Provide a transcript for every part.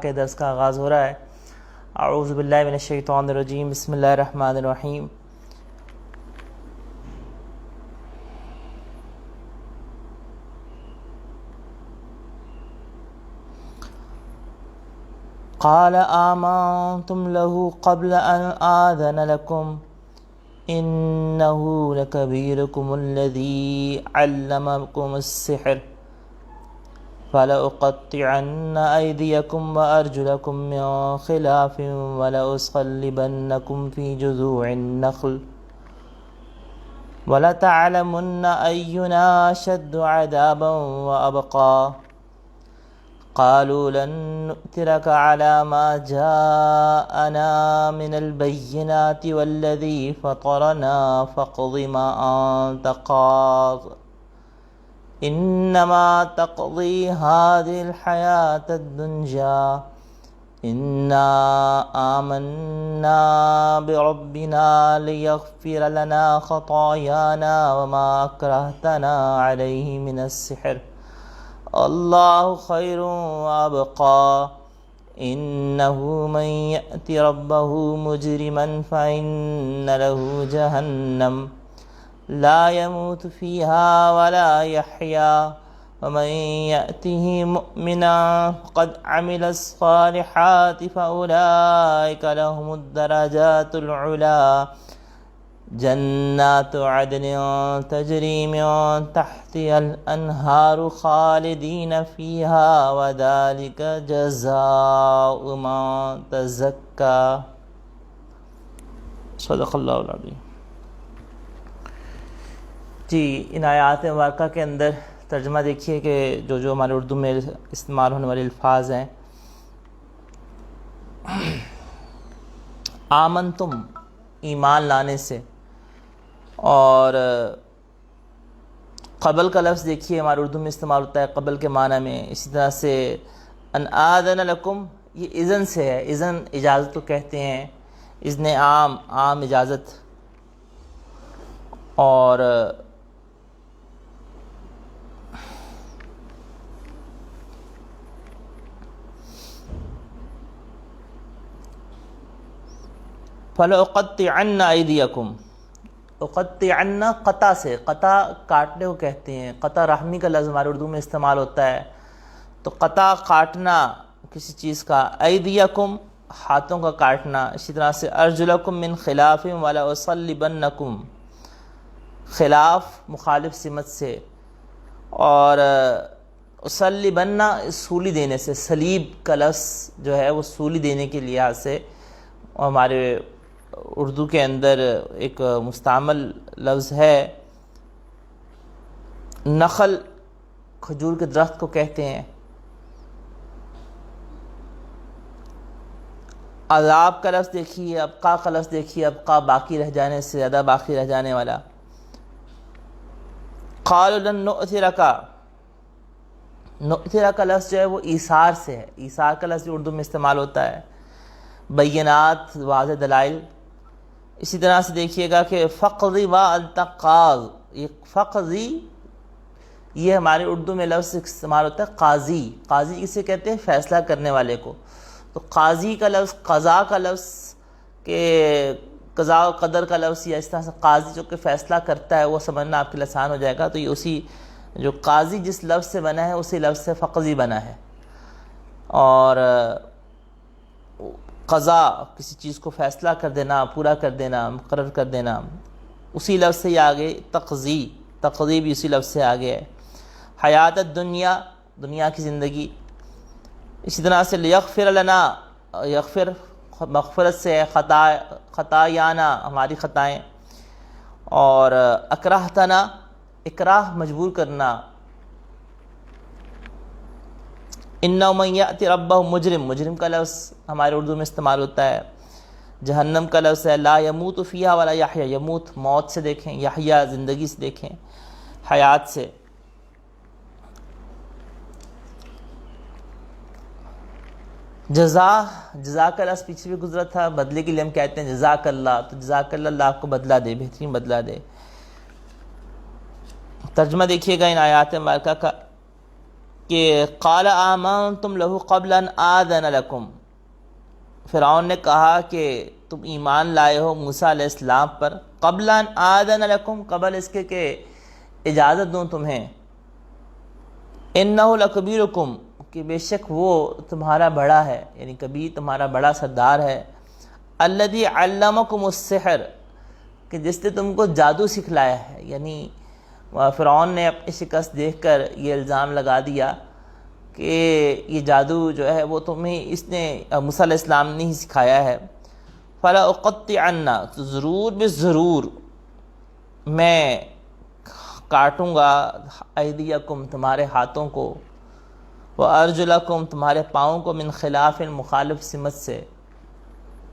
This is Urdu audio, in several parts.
کے درس کا آغاز ہو رہا ہے۔ اعوذ باللہ من الشیطان الرجیم، بسم اللہ الرحمن الرحیم۔ قال آمنتم له قبل ان آذن لكم انه لكبيركم الذي علمكم السحر فلأقطعن أيديكم وأرجلكم من خلاف ولأصلبنكم في جذوع النخل ولتعلمن أينا أشد عذابا وأبقى قالوا لن نؤثرك على ما جاءنا من البينات والذي فطرنا فاقض ما أنت قاض انما تقضی هذه الحیاة الدنیا انا آمنا بربنا لیغفر لنا خطايانا وما اکرہتنا علیہ من السحر اللہ خیر وابقى انه من یأت ربه مجرما فإن له جہنم لا يموت فيها ولا يحيا ومن يأته مؤمنا قد عمل الصالحات فأولئك لهم الدرجات العلى جنات عدن تجري من تحتها الأنهار خالدين فيها وذلك جزاء من تزكى صدق اللہ العظیم۔ جی، ان آیات مبارکہ کے اندر ترجمہ دیکھیے کہ جو ہمارے اردو میں استعمال ہونے والے الفاظ ہیں۔ آمنتم، ایمان لانے سے، اور قبل کا لفظ دیکھیے ہمارے اردو میں استعمال ہوتا ہے قبل کے معنی میں۔ اسی طرح سے ان آذن لکم، یہ اذن سے ہے، اذن اجازت کو کہتے ہیں، اذن عام اجازت۔ اور فَلَأُقَطِّعَنَّ أَيْدِيَكُمْ، اقطعن قطع سے، قطع کاٹنے کو کہتے ہیں، قطع رحمی کا لفظ ہمارے اردو میں استعمال ہوتا ہے، تو قطع کاٹنا کسی چیز کا، ایدیکم ہاتھوں کا کاٹنا، اسی طرح سے ارجلکم من خلاف ولأصلبنکم، خلاف مخالف سمت سے، اور اصلبنا سولی دینے سے، صلیب کا لفظ جو ہے وہ سولی دینے کے لحاظ سے ہمارے اردو کے اندر ایک مستعمل لفظ ہے۔ نخل کھجور کے درخت کو کہتے ہیں۔ عذاب کا لفظ دیکھیے، ابقا کا لفظ دیکھیے، ابقا باقی رہ جانے سے، زیادہ باقی رہ جانے والا۔ قالوا لن نؤثرک، نؤثرک کا لفظ جو ہے وہ ایثار سے ہے، ایثار کا لفظ اردو میں استعمال ہوتا ہے، بینات، واضح دلائل۔ اسی طرح سے دیکھیے گا کہ فقضی و التقاض، یہ فقضی یہ ہمارے اردو میں لفظ استعمال ہوتا ہے قاضی، قاضی کسے کہتے ہیں؟ فیصلہ کرنے والے کو۔ تو قاضی کا لفظ، قضا کا لفظ، کہ قضاء و قدر کا لفظ، یا اس طرح سے قاضی جو کہ فیصلہ کرتا ہے، وہ سمجھنا آپ کے لیے آسان ہو جائے گا۔ تو یہ اسی جو قاضی جس لفظ سے بنا ہے اسی لفظ سے فقضی بنا ہے۔ اور قضا کسی چیز کو فیصلہ کر دینا، پورا کر دینا، مقرر کر دینا، اسی لفظ سے یہ آگے تقضی، تقضی بھی اسی لفظ سے آگے ہے۔ حیات الدنیا، دنیا کی زندگی۔ اسی طرح سے لیغفر لنا، یغفر مغفرت سے ہے، خطایانا ہماری خطائیں، اور اکرہتنا، اکراہ مجبور کرنا۔ انہ من یأتی ربہ مجرم، مجرم کا لفظ ہمارے اردو میں استعمال ہوتا ہے۔ جہنم کا لفظ ہے لا یموت فیہا ولا یحیا، یموت موت سے دیکھیں، یحیا زندگی سے دیکھیں، حیات سے۔ جزا کا لفظ پیچھے بھی گزرا تھا، بدلے کے لیے ہم کہتے ہیں جزاک اللہ، تو جزاک اللہ، اللہ آپ کو بدلہ دے، بہترین بدلہ دے۔ ترجمہ دیکھیے گا ان آیات مبارکہ کا۔ کہ قال آمنتم لہ قبل ان آذن لکم، فرعون نے کہا کہ تم ایمان لائے ہو موسیٰ علیہ السلام پر قبل ان آذن لکم، قبل اس کے کہ اجازت دوں تمہیں، انہ لکبیرکم، کہ بے شک وہ تمہارا بڑا ہے، یعنی کبیر تمہارا بڑا سردار ہے، الذی علمکم السحر، کہ جس نے تم کو جادو سکھلایا ہے. یعنی فرعون نے اپنی شکست دیکھ کر یہ الزام لگا دیا کہ یہ جادو جو ہے وہ تمہیں اس نے موسیٰ علیہ السلام نے ہی سکھایا ہے. فلا اقطعن، تو ضرور بضرور میں کاٹوں گا، ایدیکم، تمہارے ہاتھوں کو، وارجلکم، تمہارے پاؤں کو، من خلاف، مخالف سمت سے،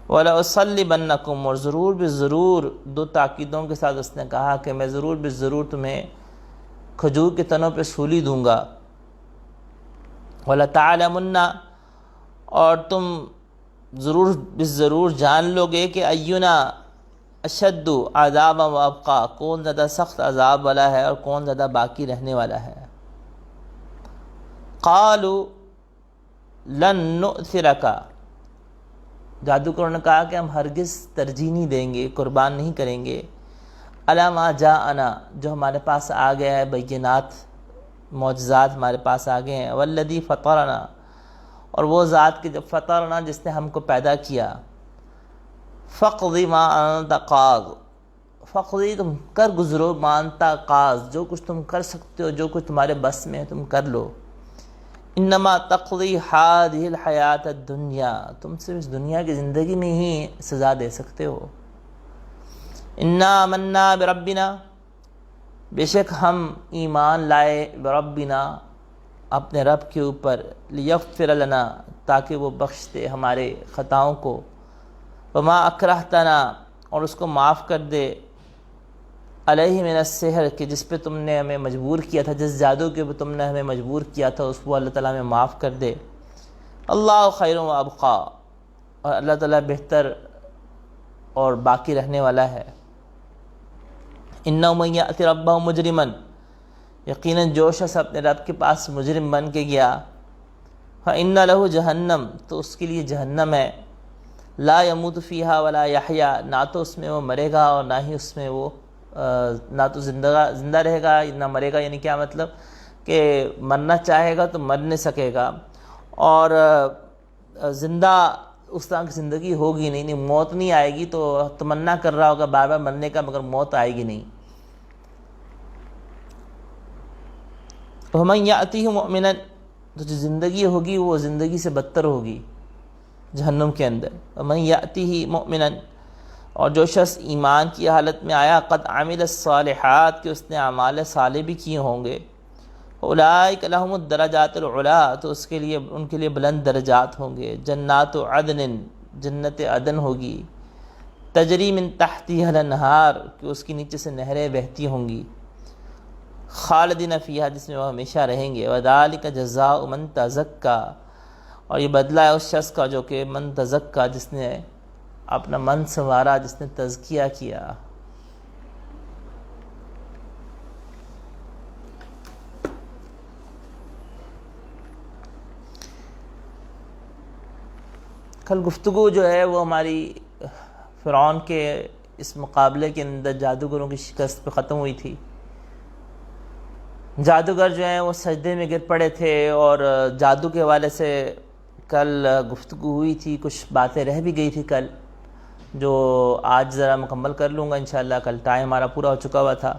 وَلَأُصَلِّبَنَّكُمْ، اور ضرور بضرور، دو تاکیدوں کے ساتھ اس نے کہا کہ میں ضرور بضرور تمہیں کھجور کے تنوں پہ سولی دوں گا، وَلَتَعْلَمُنَّ، اور تم ضرور بضرور جان لو گے کہ اینا اشد عذابا وابقا، کون زیادہ سخت عذاب والا ہے اور کون زیادہ باقی رہنے والا ہے. قالوا لن نؤثرک، جادوگروں نے کہا کہ ہم ہرگز ترجیح نہیں دیں گے، قربان نہیں کریں گے، علی ما جاءنا، جو ہمارے پاس آ گیا ہے، بینات، معجزات ہمارے پاس آ گئے ہیں، والذی فطرنا، اور وہ ذات کی جب فطرنا، جس نے ہم کو پیدا کیا، فقضی ما انت قاض، فقضی، تم کر گزرو، ما انت قاض، جو کچھ تم کر سکتے ہو، جو کچھ تمہارے بس میں ہے تم کر لو. انما تقضی ہذہ الحیات الدنیا، تم صرف اس دنیا کی زندگی میں ہی سزا دے سکتے ہو. انا آمنا بربنا، بے شک ہم ایمان لائے، بربنا، اپنے رب کے اوپر، لیغفر لنا، تاکہ وہ بخش دے ہمارے خطاؤں کو، وما اکرہتنا، اور اس کو معاف کر دے، علیہ من السحر، کہ جس پہ تم نے ہمیں مجبور کیا تھا، جس جادو کے پہ تم نے ہمیں مجبور کیا تھا، اس کو اللہ تعالیٰ ہمیں معاف کر دے. اللہ خیر و ابقا، اور اللہ تعالیٰ بہتر اور باقی رہنے والا ہے. انہ من یأتی ربہ مجرما، یقیناً جو شخص اپنے رب کے پاس مجرم بن کے گیا، فإن لہ جہنم، تو اس کے لیے جہنم ہے، لا یموت فیہا ولا یحیا، نہ تو اس میں وہ مرے گا اور نہ ہی اس میں وہ نہ تو زندہ رہے گا نہ مرے گا. یعنی کیا مطلب کہ مرنا چاہے گا تو مر نہیں سکے گا، اور زندہ اس طرح کی زندگی ہوگی نہیں، موت نہیں آئے گی، تو تمنا کر رہا ہوگا بار بار مرنے کا، مگر موت آئے گی نہیں. وَمَنْ يَأْتِهِ مُؤْمِنًا، تو جو زندگی ہوگی وہ زندگی سے بدتر ہوگی جہنم کے اندر. وَمَنْ يَأْتِهِ مُؤْمِنًا، اور جو شخص ایمان کی حالت میں آیا، قد عمل الصالحات، کہ اس نے اعمال صالح بھی کیے ہوں گے، اولئک لہم الدرجات العلی، تو اس کے لیے ان کے لیے بلند درجات ہوں گے. جنات عدن، جنت عدن ہوگی، تجری من تحتها الانہار، کہ اس کے نیچے سے نہریں بہتی ہوں گی، خالدین فیہا، جس میں وہ ہمیشہ رہیں گے. وذالک جزاء من تزکا، اور یہ بدلہ ہے اس شخص کا جو کہ من تزکا، جس نے اپنا من سنوارا، جس نے تزکیہ کیا. کل گفتگو جو ہے وہ ہماری فرعون کے اس مقابلے کے اندر جادوگروں کی شکست پہ ختم ہوئی تھی. جادوگر جو ہیں وہ سجدے میں گر پڑے تھے، اور جادو کے حوالے سے کل گفتگو ہوئی تھی، کچھ باتیں رہ بھی گئی تھی کل، جو آج ذرا مکمل کر لوں گا انشاءاللہ. کل ٹائم ہمارا پورا ہو چکا ہوا تھا،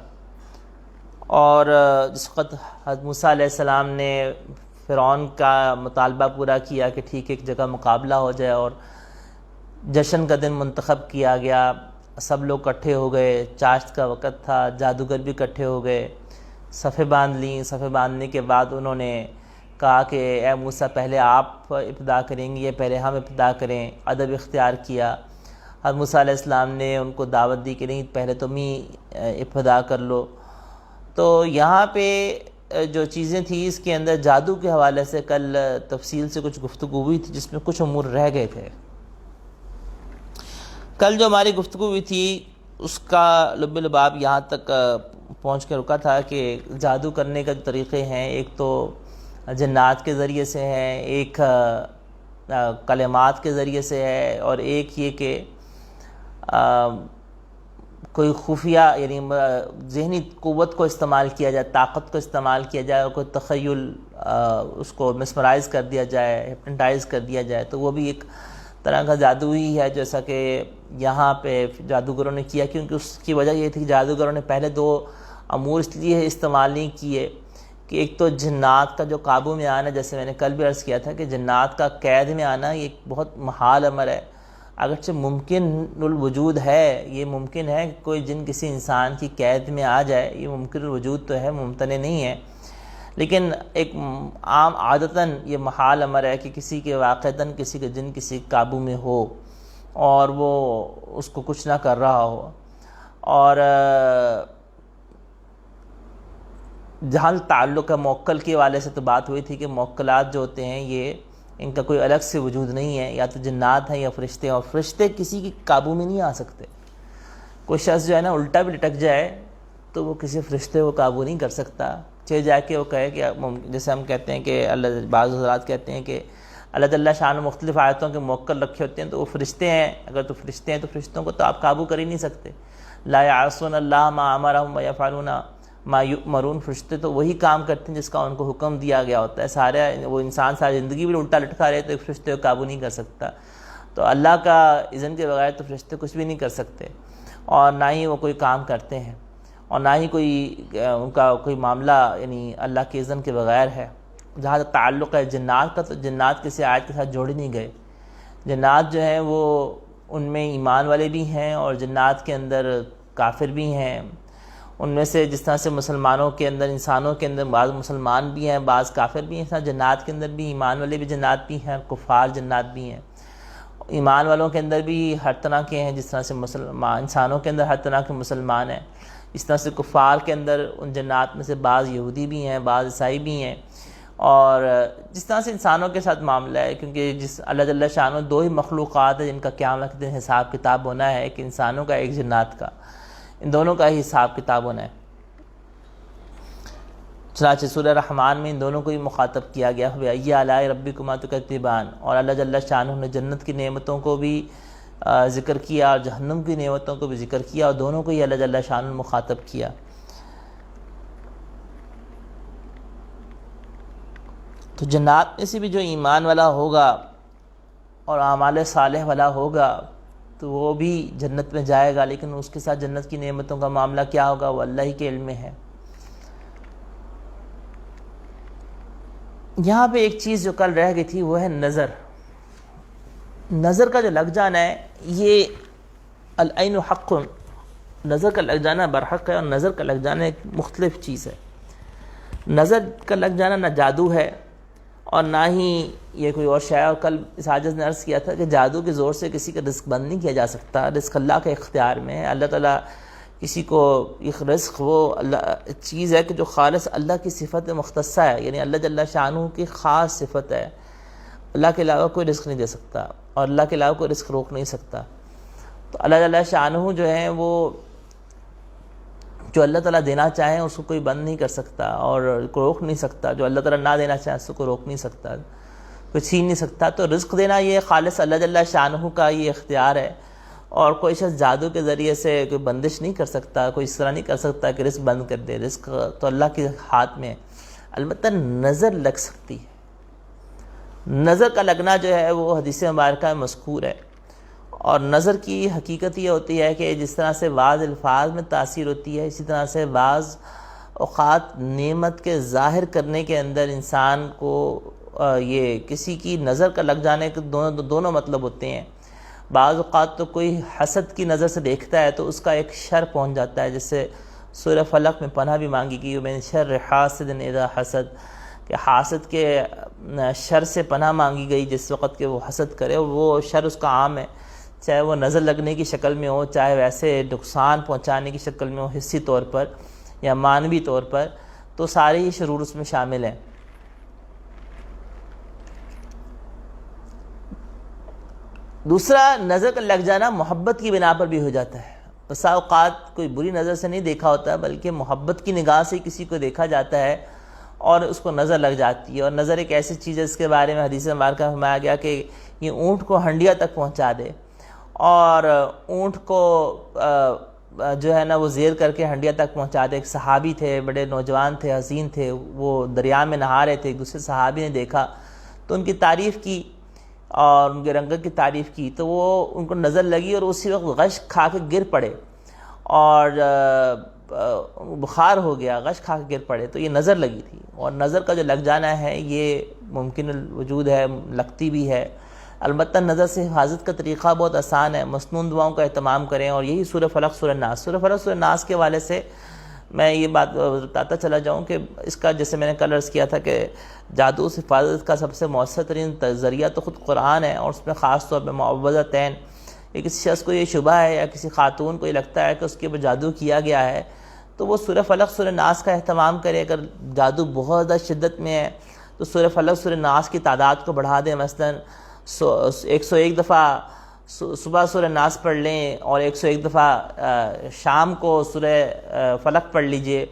اور جس وقت حضرت موسیٰ علیہ السلام نے فرعون کا مطالبہ پورا کیا کہ ٹھیک ایک جگہ مقابلہ ہو جائے، اور جشن کا دن منتخب کیا گیا، سب لوگ اکٹھے ہو گئے، چاشت کا وقت تھا، جادوگر بھی اکٹھے ہو گئے، صفیں باندھ لیں. صفیں باندھنے کے بعد انہوں نے کہا کہ اے موسیٰ پہلے آپ ابتدا کریں گے یا پہلے ہم ابتدا کریں. ادب اختیار کیا. حضرت موسیٰ علیہ السلام نے ان کو دعوت دی کہ نہیں پہلے تم ہی ابتدا کر لو. تو یہاں پہ جو چیزیں تھیں اس کے اندر جادو کے حوالے سے کل تفصیل سے کچھ گفتگو ہوئی تھی، جس میں کچھ امور رہ گئے تھے. کل جو ہماری گفتگو ہوئی تھی اس کا لب لباب یہاں تک پہنچ کے رکا تھا کہ جادو کرنے کا جو طریقے ہیں، ایک تو جنات کے ذریعے سے ہے، ایک کلمات کے ذریعے سے ہے، اور ایک یہ کہ کوئی خفیہ یعنی ذہنی قوت کو استعمال کیا جائے، طاقت کو استعمال کیا جائے، اور کوئی تخیل اس کو مسمرائز کر دیا جائے، ہپنوٹائز کر دیا جائے، تو وہ بھی ایک طرح کا جادو ہی ہے، جیسا کہ یہاں پہ جادوگروں نے کیا. کیونکہ اس کی وجہ یہ تھی کہ جادوگروں نے پہلے 2 امور اس لیے استعمال نہیں کیے کہ ایک تو جنات کا جو قابو میں آنا، جیسے میں نے کل بھی عرض کیا تھا کہ جنات کا قید میں آنا یہ ایک بہت محال امر ہے. اگرچہ ممکن الوجود ہے، یہ ممکن ہے کہ کوئی جن کسی انسان کی قید میں آ جائے، یہ ممکن الوجود تو ہے، ممتنع نہیں ہے، لیکن ایک عام عادتاً یہ محال امر ہے کہ کسی کے واقعتاً کسی کے جن کسی قابو میں ہو اور وہ اس کو کچھ نہ کر رہا ہو. اور جہاں تعلق ہے موکل کے والے سے تو بات ہوئی تھی کہ موکلات جو ہوتے ہیں یہ ان کا کوئی الگ سے وجود نہیں ہے، یا تو جنات ہیں یا فرشتے ہیں، اور فرشتے کسی کی قابو میں نہیں آ سکتے. کوئی شخص جو ہے نا الٹا بھی لٹک جائے تو وہ کسی فرشتے کو قابو نہیں کر سکتا، چاہے جا کے وہ کہے کہ جیسے ہم کہتے ہیں کہ اللہ، بعض حضرات کہتے ہیں کہ اللہ تعالیٰ شان مختلف آیتوں کے موکل رکھے ہوتے ہیں تو وہ فرشتے ہیں، اگر تو فرشتے ہیں تو فرشتوں کو تو آپ قابو کر ہی نہیں سکتے. لا یعصون اللہ ما امرهم ویفعلون ما یؤمرون، فرشتے تو وہی کام کرتے ہیں جس کا ان کو حکم دیا گیا ہوتا ہے. سارے وہ انسان ساری زندگی بھی الٹا لٹکا رہے تو ایک فرشتے کو قابو نہیں کر سکتا. تو اللہ کا اذن کے بغیر تو فرشتے کچھ بھی نہیں کر سکتے، اور نہ ہی وہ کوئی کام کرتے ہیں، اور نہ ہی کوئی ان کا کوئی معاملہ یعنی اللہ کے اذن کے بغیر ہے. جہاں تک تعلق ہے جنات کا، تو جنات کسی آیت کے ساتھ جوڑے نہیں گئے. جنات جو ہیں وہ ان میں ایمان والے بھی ہیں اور جنات کے اندر کافر بھی ہیں. ان میں سے جس طرح سے مسلمانوں کے اندر، انسانوں کے اندر بعض مسلمان بھی ہیں، بعض کافر بھی ہیں، اس طرح جنات کے اندر بھی ایمان والے بھی جنات بھی ہیں، کفار جنات بھی ہیں. ایمان والوں کے اندر بھی ہر طرح کے ہیں، جس طرح سے مسلمان انسانوں کے اندر ہر طرح کے مسلمان ہیں، اس طرح سے کفار کے اندر ان جنات میں سے بعض یہودی بھی ہیں، بعض عیسائی بھی ہیں. اور جس طرح سے انسانوں کے ساتھ معاملہ ہے، کیونکہ اللہ جل شانہ 2 ہی مخلوقات ہیں جن کا قیامت کے دن حساب کتاب ہونا ہے، ایک انسانوں کا ایک جنات کا، ان دونوں کا ہی حساب کتاب ہونا ہے. چنانچہ سورہ رحمان میں ان دونوں کو ہی مخاطب کیا گیا، فَبِأَيِّ آلَاءِ رَبِّكُمَا تُكَذِّبَانِ. اور اللہ جل شانہ نے جنت کی نعمتوں کو بھی ذکر کیا اور جہنم کی نعمتوں کو بھی ذکر کیا، اور دونوں کو ہی اللہ جل شانہ نے مخاطب کیا. تو جنات میں سے بھی جو ایمان والا ہوگا اور اعمال صالح والا ہوگا تو وہ بھی جنت میں جائے گا، لیکن اس کے ساتھ جنت کی نعمتوں کا معاملہ کیا ہوگا وہ اللہ ہی کے علم میں ہے. یہاں پہ ایک چیز جو کل رہ گئی تھی وہ ہے نظر. نظر کا جو لگ جانا ہے، یہ العین حق، نظر کا لگ جانا برحق ہے، اور نظر کا لگ جانا ایک مختلف چیز ہے. نظر کا لگ جانا نہ جادو ہے اور نہ ہی یہ کوئی اور شے ہے. اور کل اس عاجز نے عرض کیا تھا کہ جادو کے زور سے کسی کا رزق بند نہیں کیا جا سکتا، رزق اللہ کے اختیار میں ہے. اللہ تعالیٰ کسی کو ایک رزق وہ اللہ چیز ہے کہ جو خالص اللہ کی صفت مختصہ ہے، یعنی اللہ جل شانہ کی خاص صفت ہے. اللہ کے علاوہ کوئی رزق نہیں دے سکتا اور اللہ کے علاوہ کوئی رزق روک نہیں سکتا. تو اللہ جل شانہ جو ہے وہ جو اللہ تعالیٰ دینا چاہے اس کو کوئی بند نہیں کر سکتا اور کوئی روک نہیں سکتا. جو اللہ تعالیٰ نہ دینا چاہے اس کو روک نہیں سکتا، کوئی چھین نہیں سکتا. تو رزق دینا یہ خالص اللہ جل شانہ کا یہ اختیار ہے، اور کوئی شخص جادو کے ذریعے سے کوئی بندش نہیں کر سکتا، کوئی اس طرح نہیں کر سکتا کہ رزق بند کر دے. رزق تو اللہ کے ہاتھ میں. البتہ نظر لگ سکتی ہے. نظر کا لگنا جو ہے وہ حدیث مبارکہ میں مذکور ہے. اور نظر کی حقیقت یہ ہوتی ہے کہ جس طرح سے بعض الفاظ میں تاثیر ہوتی ہے، اسی طرح سے بعض اوقات نعمت کے ظاہر کرنے کے اندر انسان کو یہ کسی کی نظر کا لگ جانے کے دونوں مطلب ہوتے ہیں. بعض اوقات تو کوئی حسد کی نظر سے دیکھتا ہے تو اس کا ایک شر پہنچ جاتا ہے، جس سے سورہ فلق میں پناہ بھی مانگی گئی من شر حاسد اذا حسد، کہ حاسد کے شر سے پناہ مانگی گئی جس وقت کہ وہ حسد کرے. اور وہ شر اس کا عام ہے، چاہے وہ نظر لگنے کی شکل میں ہو، چاہے ویسے نقصان پہنچانے کی شکل میں ہو حسی طور پر یا معنوی طور پر، تو سارے ہی شرور اس میں شامل ہیں. دوسرا، نظر کا لگ جانا محبت کی بنا پر بھی ہو جاتا ہے. بسا اوقات کوئی بری نظر سے نہیں دیکھا ہوتا بلکہ محبت کی نگاہ سے کسی کو دیکھا جاتا ہے، اور اس کو نظر لگ جاتی ہے. اور نظر ایک ایسی چیز ہے اس کے بارے میں حدیث مبارکہ میں فرمایا گیا کہ یہ اونٹ کو ہنڈیا تک پہنچا دے. اور اونٹ کو جو ہے نا وہ زیر کر کے ہنڈیا تک پہنچا دے. ایک صحابی تھے، بڑے نوجوان تھے، حسین تھے، وہ دریا میں نہا رہے تھے. ایک دوسرے صحابی نے دیکھا تو ان کی تعریف کی اور ان کے رنگت کی تعریف کی، تو وہ ان کو نظر لگی اور اسی وقت غش کھا کے گر پڑے اور بخار ہو گیا، غش کھا کے گر پڑے. تو یہ نظر لگی تھی، اور نظر کا جو لگ جانا ہے یہ ممکن الوجود ہے، لگتی بھی ہے. البتہ نظر سے حفاظت کا طریقہ بہت آسان ہے. مسنون دعاؤں کا اہتمام کریں، اور یہی سورہ فلق سورہ ناس. سورہ فلق سورہ ناس کے حوالے سے میں یہ بات بتاتا چلا جاؤں کہ اس کا جیسے میں نے کل عرض کیا تھا کہ جادو سے حفاظت کا سب سے مؤثر ترین ذریعہ تو خود قرآن ہے، اور اس میں خاص طور پہ معوذتین. کسی شخص کو یہ شبہ ہے یا کسی خاتون کو یہ لگتا ہے کہ اس کے اوپر جادو کیا گیا ہے تو وہ سورہ فلق سورہ ناس کا اہتمام کرے. اگر جادو بہت زیادہ شدت میں ہے تو سورہ فلق سورہ ناس کی تعداد کو بڑھا دیں. مثلا 101 دفعہ صبح سورہ ناس پڑھ لیں اور 101 دفعہ شام کو سورہ فلق پڑھ لیجئے،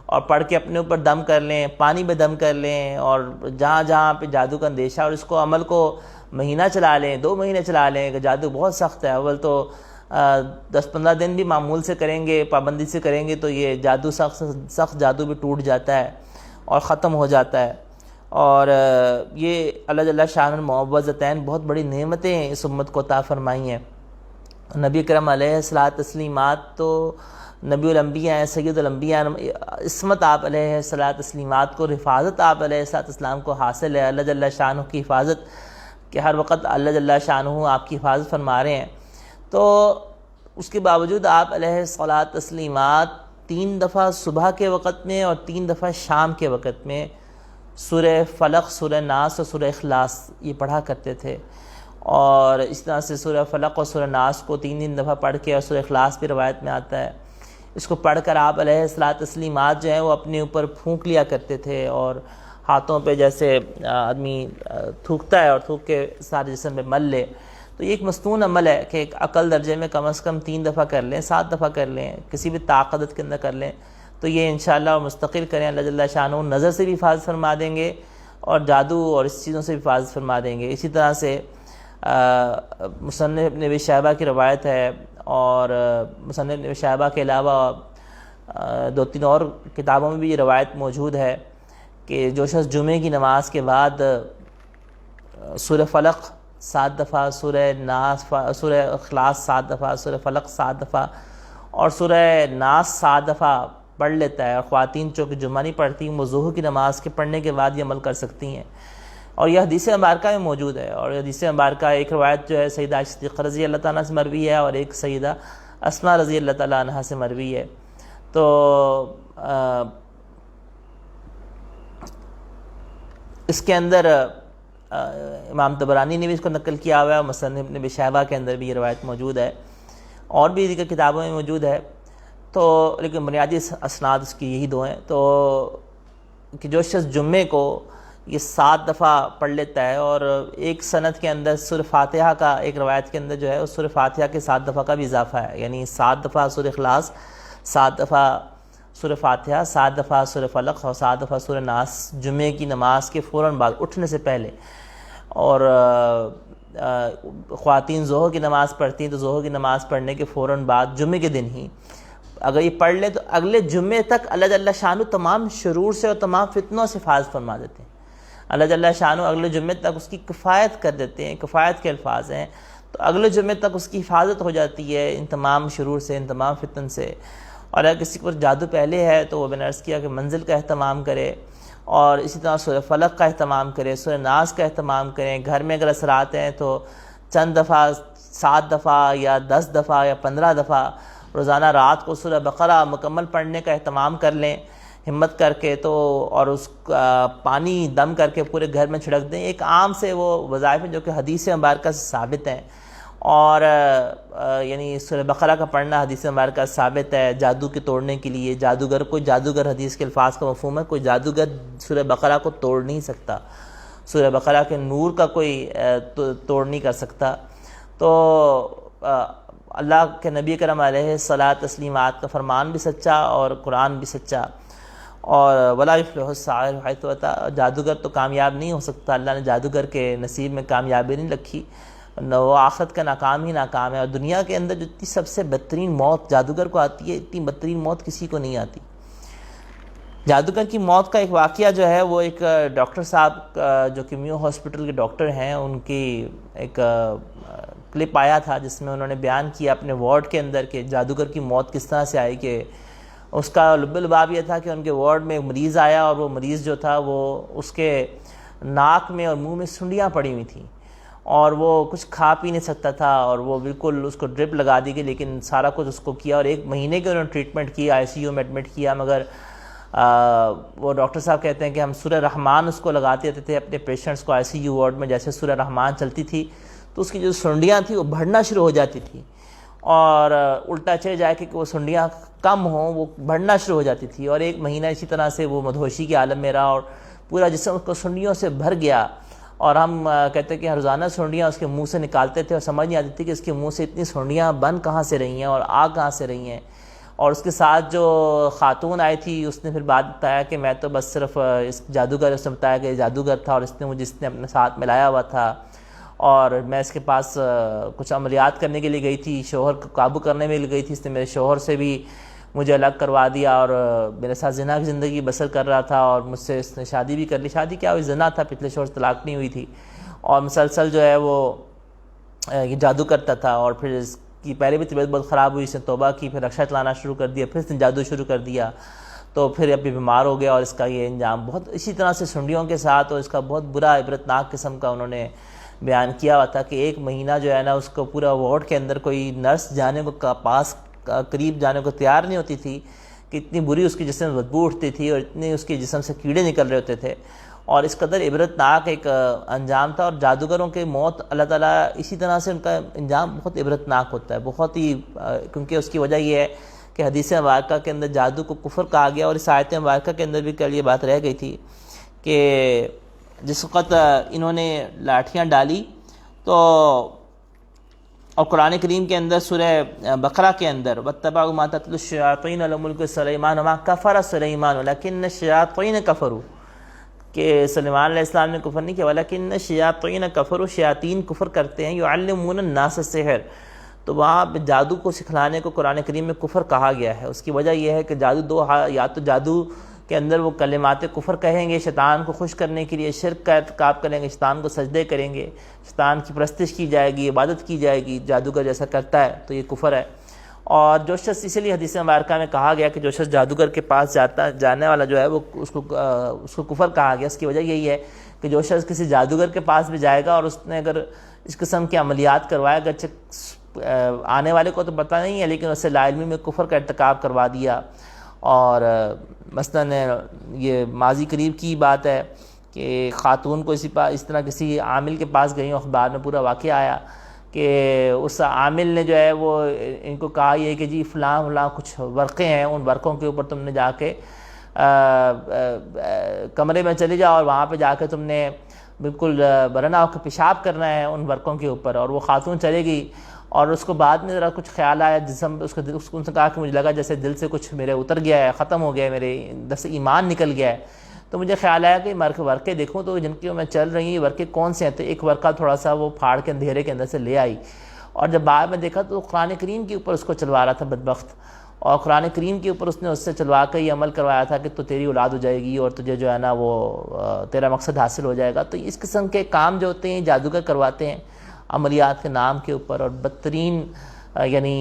اور پڑھ کے اپنے اوپر دم کر لیں، پانی میں دم کر لیں، اور جہاں جہاں پہ جادو کا اندیشہ، اور اس کو عمل کو مہینہ چلا لیں، 2 مہینے چلا لیں. کہ جادو بہت سخت ہے، اول تو 10-15 دن بھی معمول سے کریں گے، پابندی سے کریں گے تو یہ جادو سخت جادو بھی ٹوٹ جاتا ہے اور ختم ہو جاتا ہے. اور یہ اللہ جل شان المعوذتین بہت بڑی نعمتیں اس امت کو عطا فرمائی ہیں. نبی کرم علیہ الصلوۃ تسلیمات تو نبی الانبیاء ہیں، سید الانبیاء. عصمت آپ علیہ الصلوۃ تسلیمات کو، حفاظت آپ علیہ الصلوۃ والسلام کو حاصل ہے. اللہ جل شانہ کی حفاظت کہ ہر وقت اللہ جل شانہ آپ کی حفاظت فرما رہے ہیں. تو اس کے باوجود آپ علیہ الصلوۃ تسلیمات 3 دفعہ صبح کے وقت میں اور 3 دفعہ شام کے وقت میں سورہ فلق، سورہ ناس اور سورہ اخلاص یہ پڑھا کرتے تھے. اور اس طرح سے سورہ فلق اور سورہ ناس کو 3 دفعہ پڑھ کے، اور سورہ اخلاص بھی روایت میں آتا ہے، اس کو پڑھ کر آپ علیہ الصلوۃ تسلیمات جو ہیں وہ اپنے اوپر پھونک لیا کرتے تھے. اور ہاتھوں پہ جیسے آدمی تھوکتا ہے اور تھوک کے سارے جسم میں مل لے. تو یہ ایک مستون عمل ہے کہ ایک عقل درجے میں کم از کم 3 دفعہ کر لیں، 7 دفعہ کر لیں، کسی بھی طاقت کے اندر کر لیں تو یہ انشاءاللہ مستقل کریں. اللہ جل شانہ نظر سے بھی حفاظت فرما دیں گے اور جادو اور اس چیزوں سے بھی حفاظت فرما دیں گے. اسی طرح سے مصنف ابن ابی شیبہ کی روایت ہے، اور مصنف ابن ابی شیبہ کے علاوہ 2-3 اور کتابوں میں بھی یہ روایت موجود ہے کہ جو شخص جمعے کی نماز کے بعد سورہ فلق 7 دفعہ، سورہ ناس، سورہ اخلاص 7 دفعہ، سورہ فلق 7 دفعہ اور سورہ ناس 7 دفعہ پڑھ لیتا ہے. اور خواتین جو کہ جمعہ نہیں پڑھتی وہ ظہر کی نماز کے پڑھنے کے بعد یہ عمل کر سکتی ہیں. اور یہ حدیث مبارکہ میں موجود ہے. اور حدیث مبارکہ ایک روایت جو ہے سیدہ عائشہ صدیقہ رضی اللہ تعالیٰ سے مروی ہے، اور ایک سیدہ اسماء رضی اللہ تعالیٰ عنہا سے مروی ہے. تو اس کے اندر امام طبرانی نے بھی اس کو نقل کیا ہوا ہے، مصنف ابن ابی شیبہ کے اندر بھی یہ روایت موجود ہے، اور بھی دیگر کتابوں میں موجود ہے. تو لیکن بنیادی اسناد اس کی یہی 2 ہیں. تو کہ جو شخص جمعے کو یہ 7 دفعہ پڑھ لیتا ہے، اور ایک سند کے اندر سورہ فاتحہ کا، ایک روایت کے اندر جو ہے اس سورہ فاتحہ کے 7 دفعہ کا بھی اضافہ ہے، یعنی 7 دفعہ سورہ اخلاص، 7 دفعہ سورہ فاتحہ، 7 دفعہ سورہ فلق اور 7 دفعہ سورہ ناس جمعے کی نماز کے فوراً بعد اٹھنے سے پہلے. اور خواتین ظہر کی نماز پڑھتی ہیں تو ظہر کی نماز پڑھنے کے فوراً بعد جمعے کے دن ہی اگر یہ پڑھ لیں تو اگلے جمعے تک اللہ جل شانہ تمام شرور سے اور تمام فتنوں سے حفاظت فرما دیتے ہیں. اللہ جل شانہ اگلے جمعے تک اس کی کفایت کر دیتے ہیں. کفایت کے الفاظ ہیں، تو اگلے جمعے تک اس کی حفاظت ہو جاتی ہے ان تمام شرور سے، ان تمام فتن سے. اور اگر کسی پر جادو پہلے ہے تو وہ میں نے عرض کیا کہ منزل کا اہتمام کرے، اور اسی طرح سورہ فلق کا اہتمام کرے، سورہ ناس کا اہتمام کریں. گھر میں اگر اثرات ہیں تو چند دفعہ، 7 دفعہ یا 10 دفعہ یا 15 دفعہ روزانہ رات کو سورہ بقرہ مکمل پڑھنے کا اہتمام کر لیں ہمت کر کے. تو اور اس پانی دم کر کے پورے گھر میں چھڑک دیں. ایک عام سے وہ وظائف ہیں جو کہ حدیث مبارکہ سے ثابت ہیں، اور یعنی سورہ بقرہ کا پڑھنا حدیث مبارکہ سے ثابت ہے جادو کے توڑنے کے لیے. جادوگر، کوئی جادوگر، حدیث کے الفاظ کا مفہوم ہے، کوئی جادوگر سورہ بقرہ کو توڑ نہیں سکتا، سورہ بقرہ کے نور کا کوئی توڑ نہیں کر سکتا. تو اللہ کے نبی کرم علیہ الصلوۃ تسلیمات کا فرمان بھی سچا اور قرآن بھی سچا. اور ولا یفلح الساحر حیث اتی، جادوگر تو کامیاب نہیں ہو سکتا، اللہ نے جادوگر کے نصیب میں کامیابی نہیں رکھی، وہ آخرت کا ناکام ہی ناکام ہے۔ اور دنیا کے اندر جو اتنی سب سے بدترین موت جادوگر کو آتی ہے، اتنی بدترین موت کسی کو نہیں آتی۔ جادوگر کی موت کا ایک واقعہ جو ہے وہ ایک ڈاکٹر صاحب جو کہ میو ہاسپٹل کے ڈاکٹر ہیں، ان کی ایک کلپ آیا تھا جس میں انہوں نے بیان کیا اپنے وارڈ کے اندر کہ جادوگر کی موت کس طرح سے آئی۔ کہ اس کا لب لباب یہ تھا کہ ان کے وارڈ میں ایک مریض آیا، اور وہ مریض جو تھا وہ اس کے ناک میں اور منہ میں سنڈیاں پڑی ہوئی تھیں، اور وہ کچھ کھا پی نہیں سکتا تھا، اور وہ بالکل اس کو ڈرپ لگا دی گئی، لیکن سارا کچھ اس کو کیا، اور 1 مہینے کے انہوں نے ٹریٹمنٹ کی، آئی سی یو میں ایڈمٹ کیا، مگر وہ ڈاکٹر صاحب کہتے ہیں کہ ہم سورہ رحمان اس کو لگاتے رہتے تھے اپنے پیشنٹس کو آئی سی یو وارڈ میں، جیسے سورہ رحمان چلتی تھی تو اس کی جو سنڈیاں تھیں وہ بڑھنا شروع ہو جاتی تھی، اور الٹا چلے جائے کہ وہ سنڈیاں کم ہوں وہ بڑھنا شروع ہو جاتی تھی، اور 1 مہینہ اسی طرح سے وہ مدہوشی کے عالم میں رہا، اور پورا جسم اس کو سنڈیوں سے بھر گیا، اور ہم کہتے ہیں کہ روزانہ سنڈیاں اس کے منہ سے نکالتے تھے، اور سمجھ نہیں آتی تھی کہ اس کے منہ سے اتنی سنڈیاں بن کہاں سے رہی ہیں اور آ کہاں سے رہی ہیں۔ اور اس کے ساتھ جو خاتون آئی تھی اس نے پھر بات بتایا کہ میں تو بس صرف اس جادوگر، اس نے بتایا کہ جادوگر تھا، اور اس نے اپنے ساتھ ملایا ہوا تھا، اور میں اس کے پاس کچھ عملیات کرنے کے لیے گئی تھی، شوہر کو قابو کرنے میں گئی تھی، اس نے میرے شوہر سے بھی مجھے الگ کروا دیا، اور میرے ساتھ زنا کی زندگی بسر کر رہا تھا، اور مجھ سے اس نے شادی بھی کر لی، شادی کیا ہوئی، زنا تھا، پچھلے شوہر سے طلاق نہیں ہوئی تھی، اور مسلسل جو ہے وہ یہ جادو کرتا تھا، اور پھر اس کی پہلے بھی طبیعت بہت خراب ہوئی، اس نے توبہ کی، پھر رکشا چلانا شروع کر دیا، پھر اس نے جادو شروع کر دیا، تو پھر ابھی بیمار ہو گیا، اور اس کا یہ انجام بہت اسی طرح سے سنڈیوں کے ساتھ، اور اس کا بہت برا عبرتناک قسم کا انہوں نے بیان کیا ہوا تھا کہ 1 مہینہ جو ہے نا اس کو پورا وارڈ کے اندر کوئی نرس جانے کو پاس قریب جانے کو تیار نہیں ہوتی تھی، کہ اتنی بری اس کی جسم میں بدبو اٹھتی تھی، اور اتنے اس کے جسم سے کیڑے نکل رہے ہوتے تھے، اور اس قدر عبرتناک ایک انجام تھا۔ اور جادوگروں کی موت اللہ تعالیٰ اسی طرح سے ان کا انجام بہت عبرتناک ہوتا ہے، بہت ہی، کیونکہ اس کی وجہ یہ ہے کہ حدیث مبارکہ کے اندر جادو کو کفر کہا گیا، اور اس آیت مبارکہ کے اندر بھی کل یہ بات رہ گئی تھی کہ جس وقت انہوں نے لاٹھیاں ڈالی تو، اور قرآن کریم کے اندر سورہ بقرہ کے اندر وَاتَّبَعُوا مَا تَتْلُو الشَّيَاطِينُ عَلَىٰ مُلْكِ سُلَيْمَانَ وَمَا كَفَرَ سُلَيْمَانُ وَلَكِنَّ الشَّيَاطِينَ كَفَرُوا، کہ سلیمان علیہ السلام نے کفر نہیں کیا، وَلَكِنَّ الشَّيَاطِينَ كَفَرُوا، شیاطین کفر کرتے ہیں، يُعَلِّمُونَ النَّاسَ السِّحْرَ، تو وہاں پہ جادو کو سکھلانے کو قرآن کریم میں کفر کہا گیا ہے۔ اس کی وجہ یہ ہے کہ جادو یا تو جادو کے اندر وہ کلمات کفر کہیں گے شیطان کو خوش کرنے کے لیے، شرک کا ارتکاب کریں گے، شیطان کو سجدے کریں گے، شیطان کی پرستش کی جائے گی، عبادت کی جائے گی، جادوگر جیسا کرتا ہے تو یہ کفر ہے۔ اور جو شخص، اسی لیے حدیث مبارکہ میں کہا گیا کہ جو شخص جادوگر کے پاس جانے والا جو ہے وہ اس کو کفر کہا گیا۔ اس کی وجہ یہی ہے کہ جو شخص کسی جادوگر کے پاس بھی جائے گا اور اس نے اگر اس قسم کے عملیات کروائے، اگرچہ آنے والے کو تو پتہ نہیں ہے لیکن اس سے لا علمی میں کفر کا ارتکاب کروا دیا، اور مثلاً یہ ماضی قریب کی بات ہے کہ خاتون کو اس طرح کسی عامل کے پاس گئی، اخبار میں پورا واقعہ آیا کہ اس عامل نے جو ہے وہ ان کو کہا یہ کہ جی فلاں کچھ ورقے ہیں، ان ورقوں کے اوپر تم نے جا کے کمرے میں چلے جاؤ، اور وہاں پہ جا کے تم نے بالکل برنا ہو کے پیشاب کرنا ہے ان ورقوں کے اوپر۔ اور وہ خاتون چلے گئی، اور اس کو بعد میں ذرا کچھ خیال آیا، جسم اس کو ان سے کہا کہ مجھے لگا جیسے دل سے کچھ میرے اتر گیا ہے، ختم ہو گیا ہے، میرے اندر سے ایمان نکل گیا ہے، تو مجھے خیال آیا کہ ورقے دیکھوں تو جن کی میں چل رہی ہوں ورقے کون سے ہیں، تو ایک ورقہ تھوڑا سا وہ پھاڑ کے اندھیرے کے اندر سے لے آئی، اور جب بعد میں دیکھا تو قرآن کریم کے اوپر اس کو چلوا رہا تھا بدبخت، اور قرآن کریم کے اوپر اس نے اس سے چلوا کے یہ عمل کروایا تھا کہ تو تیری اولاد ہو جائے گی اور تجھے جو ہے نا وہ تیرا مقصد حاصل ہو جائے گا۔ تو اس قسم کے کام جو ہوتے ہیں جادوگر کرواتے ہیں عملیات کے نام کے اوپر، اور بدترین یعنی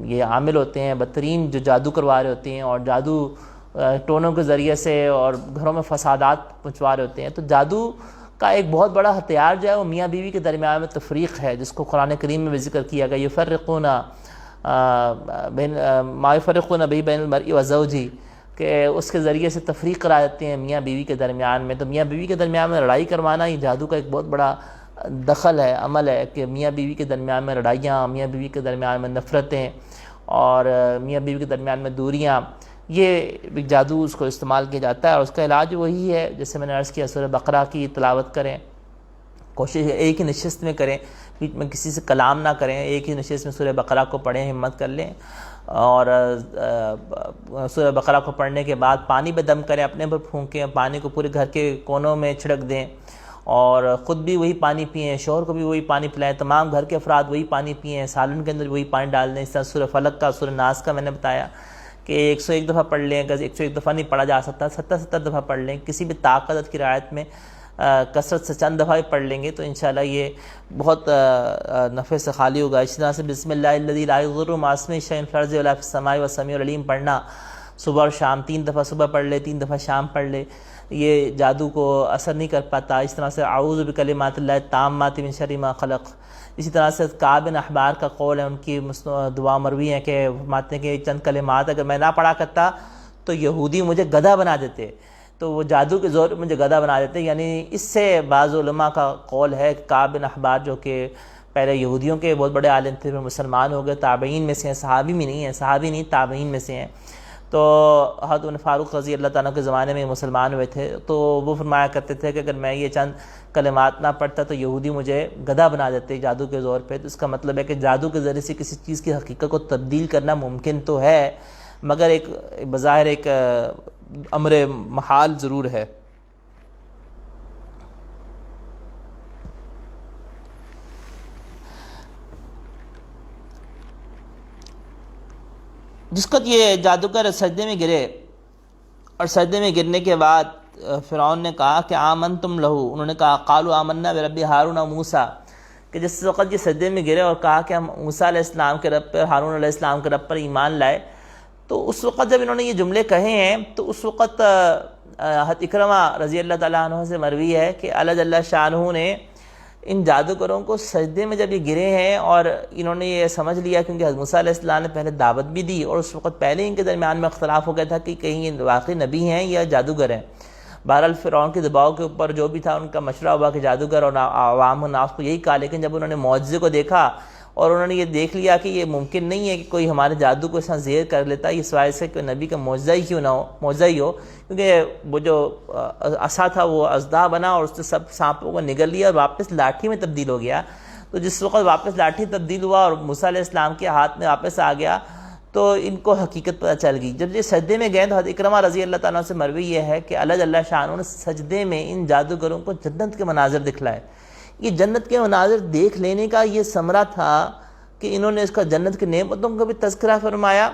یہ عامل ہوتے ہیں بدترین جو جادو کروا رہے ہوتے ہیں، اور جادو ٹونوں کے ذریعے سے اور گھروں میں فسادات پہنچوا رہے ہوتے ہیں۔ تو جادو کا ایک بہت بڑا ہتھیار جو ہے وہ میاں بیوی کے درمیان میں تفریق ہے، جس کو قرآن کریم میں بھی ذکر کیا گیا، یفرقون ما یفرقون بہ بین المرء وزوجہ، کہ اس کے ذریعے سے تفریق کرا دیتے ہیں میاں بیوی کے درمیان میں۔ تو میاں بیوی کے درمیان میں لڑائی کروانا یہ جادو کا ایک بہت بڑا دخل ہے، عمل ہے، کہ میاں بیوی کے درمیان میں لڑائیاں، میاں بیوی کے درمیان میں نفرتیں، اور میاں بیوی کے درمیان میں دوریاں، یہ جادو اس کو استعمال کیا جاتا ہے، اور اس کا علاج وہی ہے جیسے میں نے عرض کیا، سورہ بقرہ کی تلاوت کریں، کوشش ایک ہی نشست میں کریں، بیچ میں کسی سے کلام نہ کریں، ایک ہی نشست میں سورہ بقرہ کو پڑھیں، ہمت کر لیں، اور سورہ بقرہ کو پڑھنے کے بعد پانی پہ دم کریں، اپنے پر پھونکیں، پانی کو پورے گھر کے کونوں میں چھڑک دیں اور خود بھی وہی پانی پئیں، شوہر کو بھی وہی پانی پلائیں، تمام گھر کے افراد وہی پانی پئیں، سالن کے اندر وہی پانی ڈال دیں۔ اس طرح سورہ فلق کا، سورہ ناس کا میں نے بتایا کہ 101 دفعہ پڑھ لیں، اگر 101 دفعہ نہیں پڑھا جا سکتا 70 دفعہ پڑھ لیں، کسی بھی طاقت کی رعایت میں کثرت سے چند دفعہ پڑھ لیں گے تو انشاءاللہ یہ بہت نفع سے خالی ہوگا۔ اسی طرح سے بسم اللہ الذی لا یضر مع اسمہ شیء فی الارض ولا فی السماء والسمیع العلیم پڑھنا، صبح اور شام 3 دفعہ صبح پڑھ لے، 3 دفعہ شام پڑھ لے، یہ جادو کو اثر نہیں کر پاتا۔ اس طرح سے اعوذ بکلمات اللہ التامات من شر ما خلق۔ اسی طرح سے کعب بن احبار کا قول ہے، ان کی دعا مروی ہے کہ فرماتے ہیں کہ چند کلمات اگر میں نہ پڑھا کرتا تو یہودی مجھے گدھا بنا دیتے، تو وہ جادو کے زور پہ مجھے گدھا بنا دیتے۔ یعنی اس سے بعض علماء کا قول ہے کہ کعب بن احبار جو کہ پہلے یہودیوں کے بہت بڑے عالم تھے، پھر مسلمان ہو گئے، تابعین میں سے ہیں، صحابی میں نہیں ہیں، صحابی نہیں تابعین میں سے ہیں، تو حضرت عمر فاروق رضی اللہ تعالیٰ کے زمانے میں مسلمان ہوئے تھے، تو وہ فرمایا کرتے تھے کہ اگر میں یہ چند کلمات نہ پڑھتا تو یہودی مجھے گدھا بنا دیتے جادو کے زور پہ۔ تو اس کا مطلب ہے کہ جادو کے ذریعے سے کسی چیز کی حقیقت کو تبدیل کرنا ممکن تو ہے، مگر ایک بظاہر ایک امر محال ضرور ہے۔ جس وقت یہ جادوگر سجدے میں گرے اور سجدے میں گرنے کے بعد فرعون نے کہا کہ آمنتم لہو، انہوں نے کہا قالوا آمنا برب ہارون و موسیٰ، کہ جس وقت یہ سجدے میں گرے اور کہا کہ ہم موسیٰ علیہ السلام کے رب پر، ہارون علیہ السلام کے رب پر ایمان لائے، تو اس وقت جب انہوں نے یہ جملے کہے ہیں تو اس وقت حضرت اکرمہ رضی اللہ تعالیٰ عنہ سے مروی ہے کہ اللہ جل شانہ نے ان جادوگروں کو سجدے میں جب یہ گرے ہیں اور انہوں نے یہ سمجھ لیا، کیونکہ حضرت موسیٰ علیہ السلام نے پہلے دعوت بھی دی اور اس وقت پہلے ان کے درمیان میں اختلاف ہو گیا تھا کہ کہیں یہ واقعی نبی ہیں یا جادوگر ہیں۔ بہرحال فرعون کے دباؤ کے اوپر جو بھی تھا ان کا مشورہ ہوا کہ جادوگر، اور عوام الناس کو یہی کہا، لیکن جب انہوں نے معجزے کو دیکھا اور انہوں نے یہ دیکھ لیا کہ یہ ممکن نہیں ہے کہ کوئی ہمارے جادو کو ایسا زیر کر لیتا، یہ سوائے سے کہ نبی کا معجزہ ہی کیوں نہ ہو، معجزہ ہی ہو، کیونکہ وہ جو عصا تھا وہ اژدہا بنا اور اس نے سب سانپوں کو نگل لیا اور واپس لاٹھی میں تبدیل ہو گیا۔ تو جس وقت واپس لاٹھی تبدیل ہوا اور موسیٰ علیہ السلام کے ہاتھ میں واپس آ گیا تو ان کو حقیقت پتہ چل گئی۔ جب یہ سجدے میں گئے تو حضرت اکرمہ رضی اللہ تعالیٰ سے مروی یہ ہے کہ اللہ جل شانہ نے سجدے میں ان جادوگروں کو جنت کے مناظر دکھلائے۔ یہ جنت کے مناظر دیکھ لینے کا یہ ثمرہ تھا کہ انہوں نے اس کا جنت کی نعمتوں کا بھی تذکرہ فرمایا،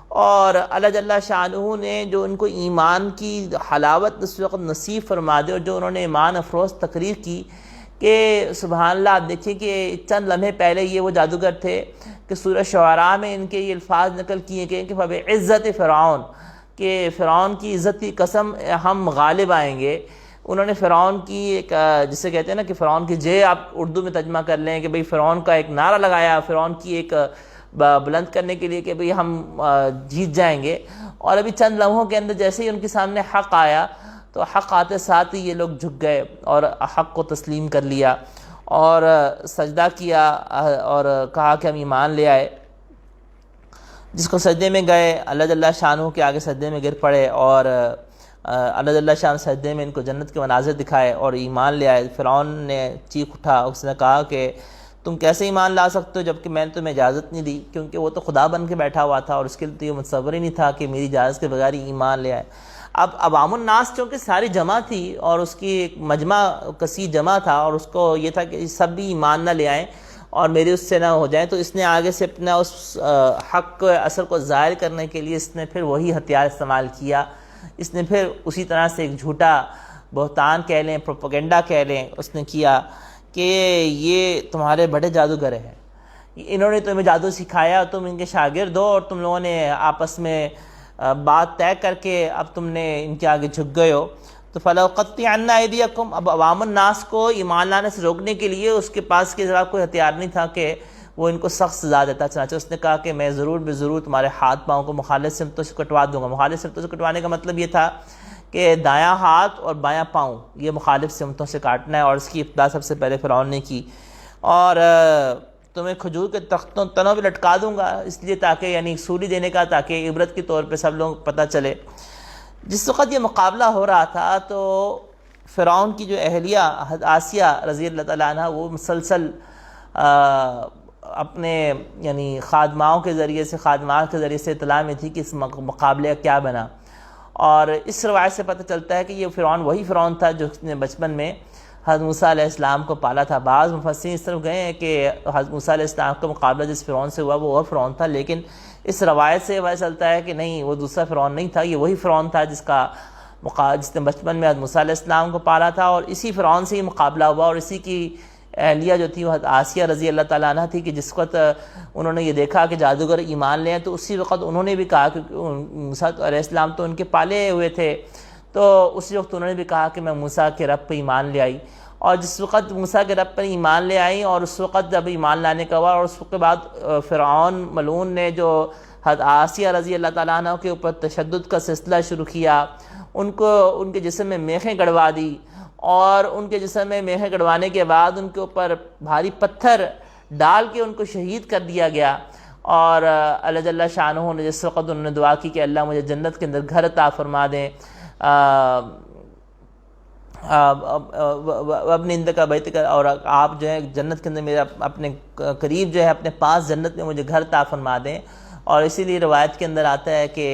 اور اللہ جل شانہ نے جو ان کو ایمان کی حلاوت اس وقت نصیب فرما دے، اور جو انہوں نے ایمان افروز تقریر کی کہ سبحان اللہ، آپ دیکھیے کہ چند لمحے پہلے یہ وہ جادوگر تھے کہ سورہ شعراء میں ان کے یہ الفاظ نقل کیے گئے کہ فَبِعِزَّتِ فرعون، کہ فرعون کی عزت کی قسم ہم غالب آئیں گے۔ انہوں نے فرعون کی ایک جسے کہتے ہیں نا کہ فرعون کی جے آپ اردو میں ترجمہ کر لیں کہ بھئی فرعون کا ایک نعرہ لگایا، فرعون کی ایک بلند کرنے کے لیے کہ بھئی ہم جیت جائیں گے، اور ابھی چند لمحوں کے اندر جیسے ہی ان کے سامنے حق آیا تو حق آتے ساتھ ہی یہ لوگ جھک گئے اور حق کو تسلیم کر لیا اور سجدہ کیا اور کہا کہ ہم ایمان لے آئے۔ جس کو سجدے میں گئے اللہ جل شانہ کے آگے سجدے میں گر پڑے اور اللہ جل شانہ سجدے میں ان کو جنت کے مناظر دکھائے اور ایمان لے آئے۔ فرعون نے چیخ اٹھا، اس نے کہا کہ تم کیسے ایمان لا سکتے ہو جبکہ میں نے تمہیں اجازت نہیں دی، کیونکہ وہ تو خدا بن کے بیٹھا ہوا تھا اور اس کے لیے تو یہ متصور ہی نہیں تھا کہ میری اجازت کے بغیر ہی ایمان لے آئے۔ اب عوام الناس چونکہ ساری جمع تھی اور اس کی ایک مجمع کثیر جمع تھا اور اس کو یہ تھا کہ سب بھی ایمان نہ لے آئیں اور میرے اس سے نہ ہو جائیں، تو اس نے آگے سے اپنا اس حق اثر کو ظاہر کرنے کے لیے اس نے پھر وہی ہتھیار استعمال کیا۔ اس نے پھر اسی طرح سے ایک جھوٹا بہتان کہہ لیں، پروپیگنڈا کہہ لیں، اس نے کیا کہ یہ تمہارے بڑے جادوگر ہیں، انہوں نے تمہیں جادو سکھایا، تم ان کے شاگرد ہو اور تم لوگوں نے آپس میں بات طے کر کے اب تم نے ان کے آگے جھک گئے ہو۔ تو فَلَأُقَطِّعَنَّ أَيْدِيَكُمْ، اب عوام الناس کو ایمان لانے سے روکنے کے لیے اس کے پاس کے ذرا کوئی ہتھیار نہیں تھا کہ وہ ان کو سخت سزا دیتا، چنانچہ اس نے کہا کہ میں ضرور بے ضرور تمہارے ہاتھ پاؤں کو مخالف سمتوں سے کٹوا دوں گا۔ مخالف سمتوں سے کٹوانے کا مطلب یہ تھا کہ دایاں ہاتھ اور بایاں پاؤں یہ مخالف سمتوں سے کاٹنا ہے، اور اس کی ابتدا سب سے پہلے فرعون نے کی، اور تمہیں کھجور کے تنوں پہ لٹکا دوں گا، اس لیے تاکہ یعنی سولی دینے کا، تاکہ عبرت کے طور پہ سب لوگ پتہ چلے۔ جس وقت یہ مقابلہ ہو رہا تھا تو فرعون کی جو اہلیہ آسیہ رضی اللہ تعالیٰ عنہ وہ مسلسل اپنے یعنی خادماؤں کے ذریعے سے خادمات کے ذریعے سے اطلاع میں تھی کہ اس مقابلے کا کیا بنا، اور اس روایت سے پتہ چلتا ہے کہ یہ فرعون وہی فرعون تھا جو اس نے بچپن میں حضرت موسیٰ علیہ السلام کو پالا تھا۔ بعض مفسرین اس طرف گئے ہیں کہ حضرت موسیٰ علیہ السلام کا مقابلہ جس فرعون سے ہوا وہ اور فرعون تھا، لیکن اس روایت سے پتہ چلتا ہے کہ نہیں، وہ دوسرا فرعون نہیں تھا، یہ وہی فرعون تھا جس نے بچپن میں حضرت موسیٰ علیہ السلام کو پالا تھا، اور اسی فرعون سے ہی مقابلہ ہوا، اور اسی کی اہلیہ جو تھی وہ حضرت آسیہ رضی اللہ تعالیٰ عنہ تھی، کہ جس وقت انہوں نے یہ دیکھا کہ جادوگر ایمان لے ہیں تو اسی وقت انہوں نے بھی کہا کہ موسیٰ علیہ السلام تو ان کے پالے ہوئے تھے، تو اسی وقت انہوں نے بھی کہا کہ میں موسیٰ کے رب پہ ایمان لے آئی، اور جس وقت موسیٰ کے رب پر ایمان لے آئی اور اس وقت جب ایمان لانے کا ہوا، اور اس وقت کے بعد فرعون ملعون نے جو حضرت آسیہ رضی اللہ تعالیٰ عنہ کے اوپر تشدد کا سلسلہ شروع کیا، ان کے جسم میں میخیں گڑوا دی، اور ان کے جسم میں میخیں گڑوانے کے بعد ان کے اوپر بھاری پتھر ڈال کے ان کو شہید کر دیا گیا، اور اللہ جل شانہ نے جس وقت انہوں نے دعا کی کہ اللہ مجھے جنت کے اندر گھر عطا فرما دیں، اپنے اندر کا بیت کا، اور آپ جو ہے جنت کے اندر میرا اپنے قریب جو ہے اپنے پاس جنت میں مجھے گھر عطا فرما دیں، اور اسی لیے روایت کے اندر آتا ہے کہ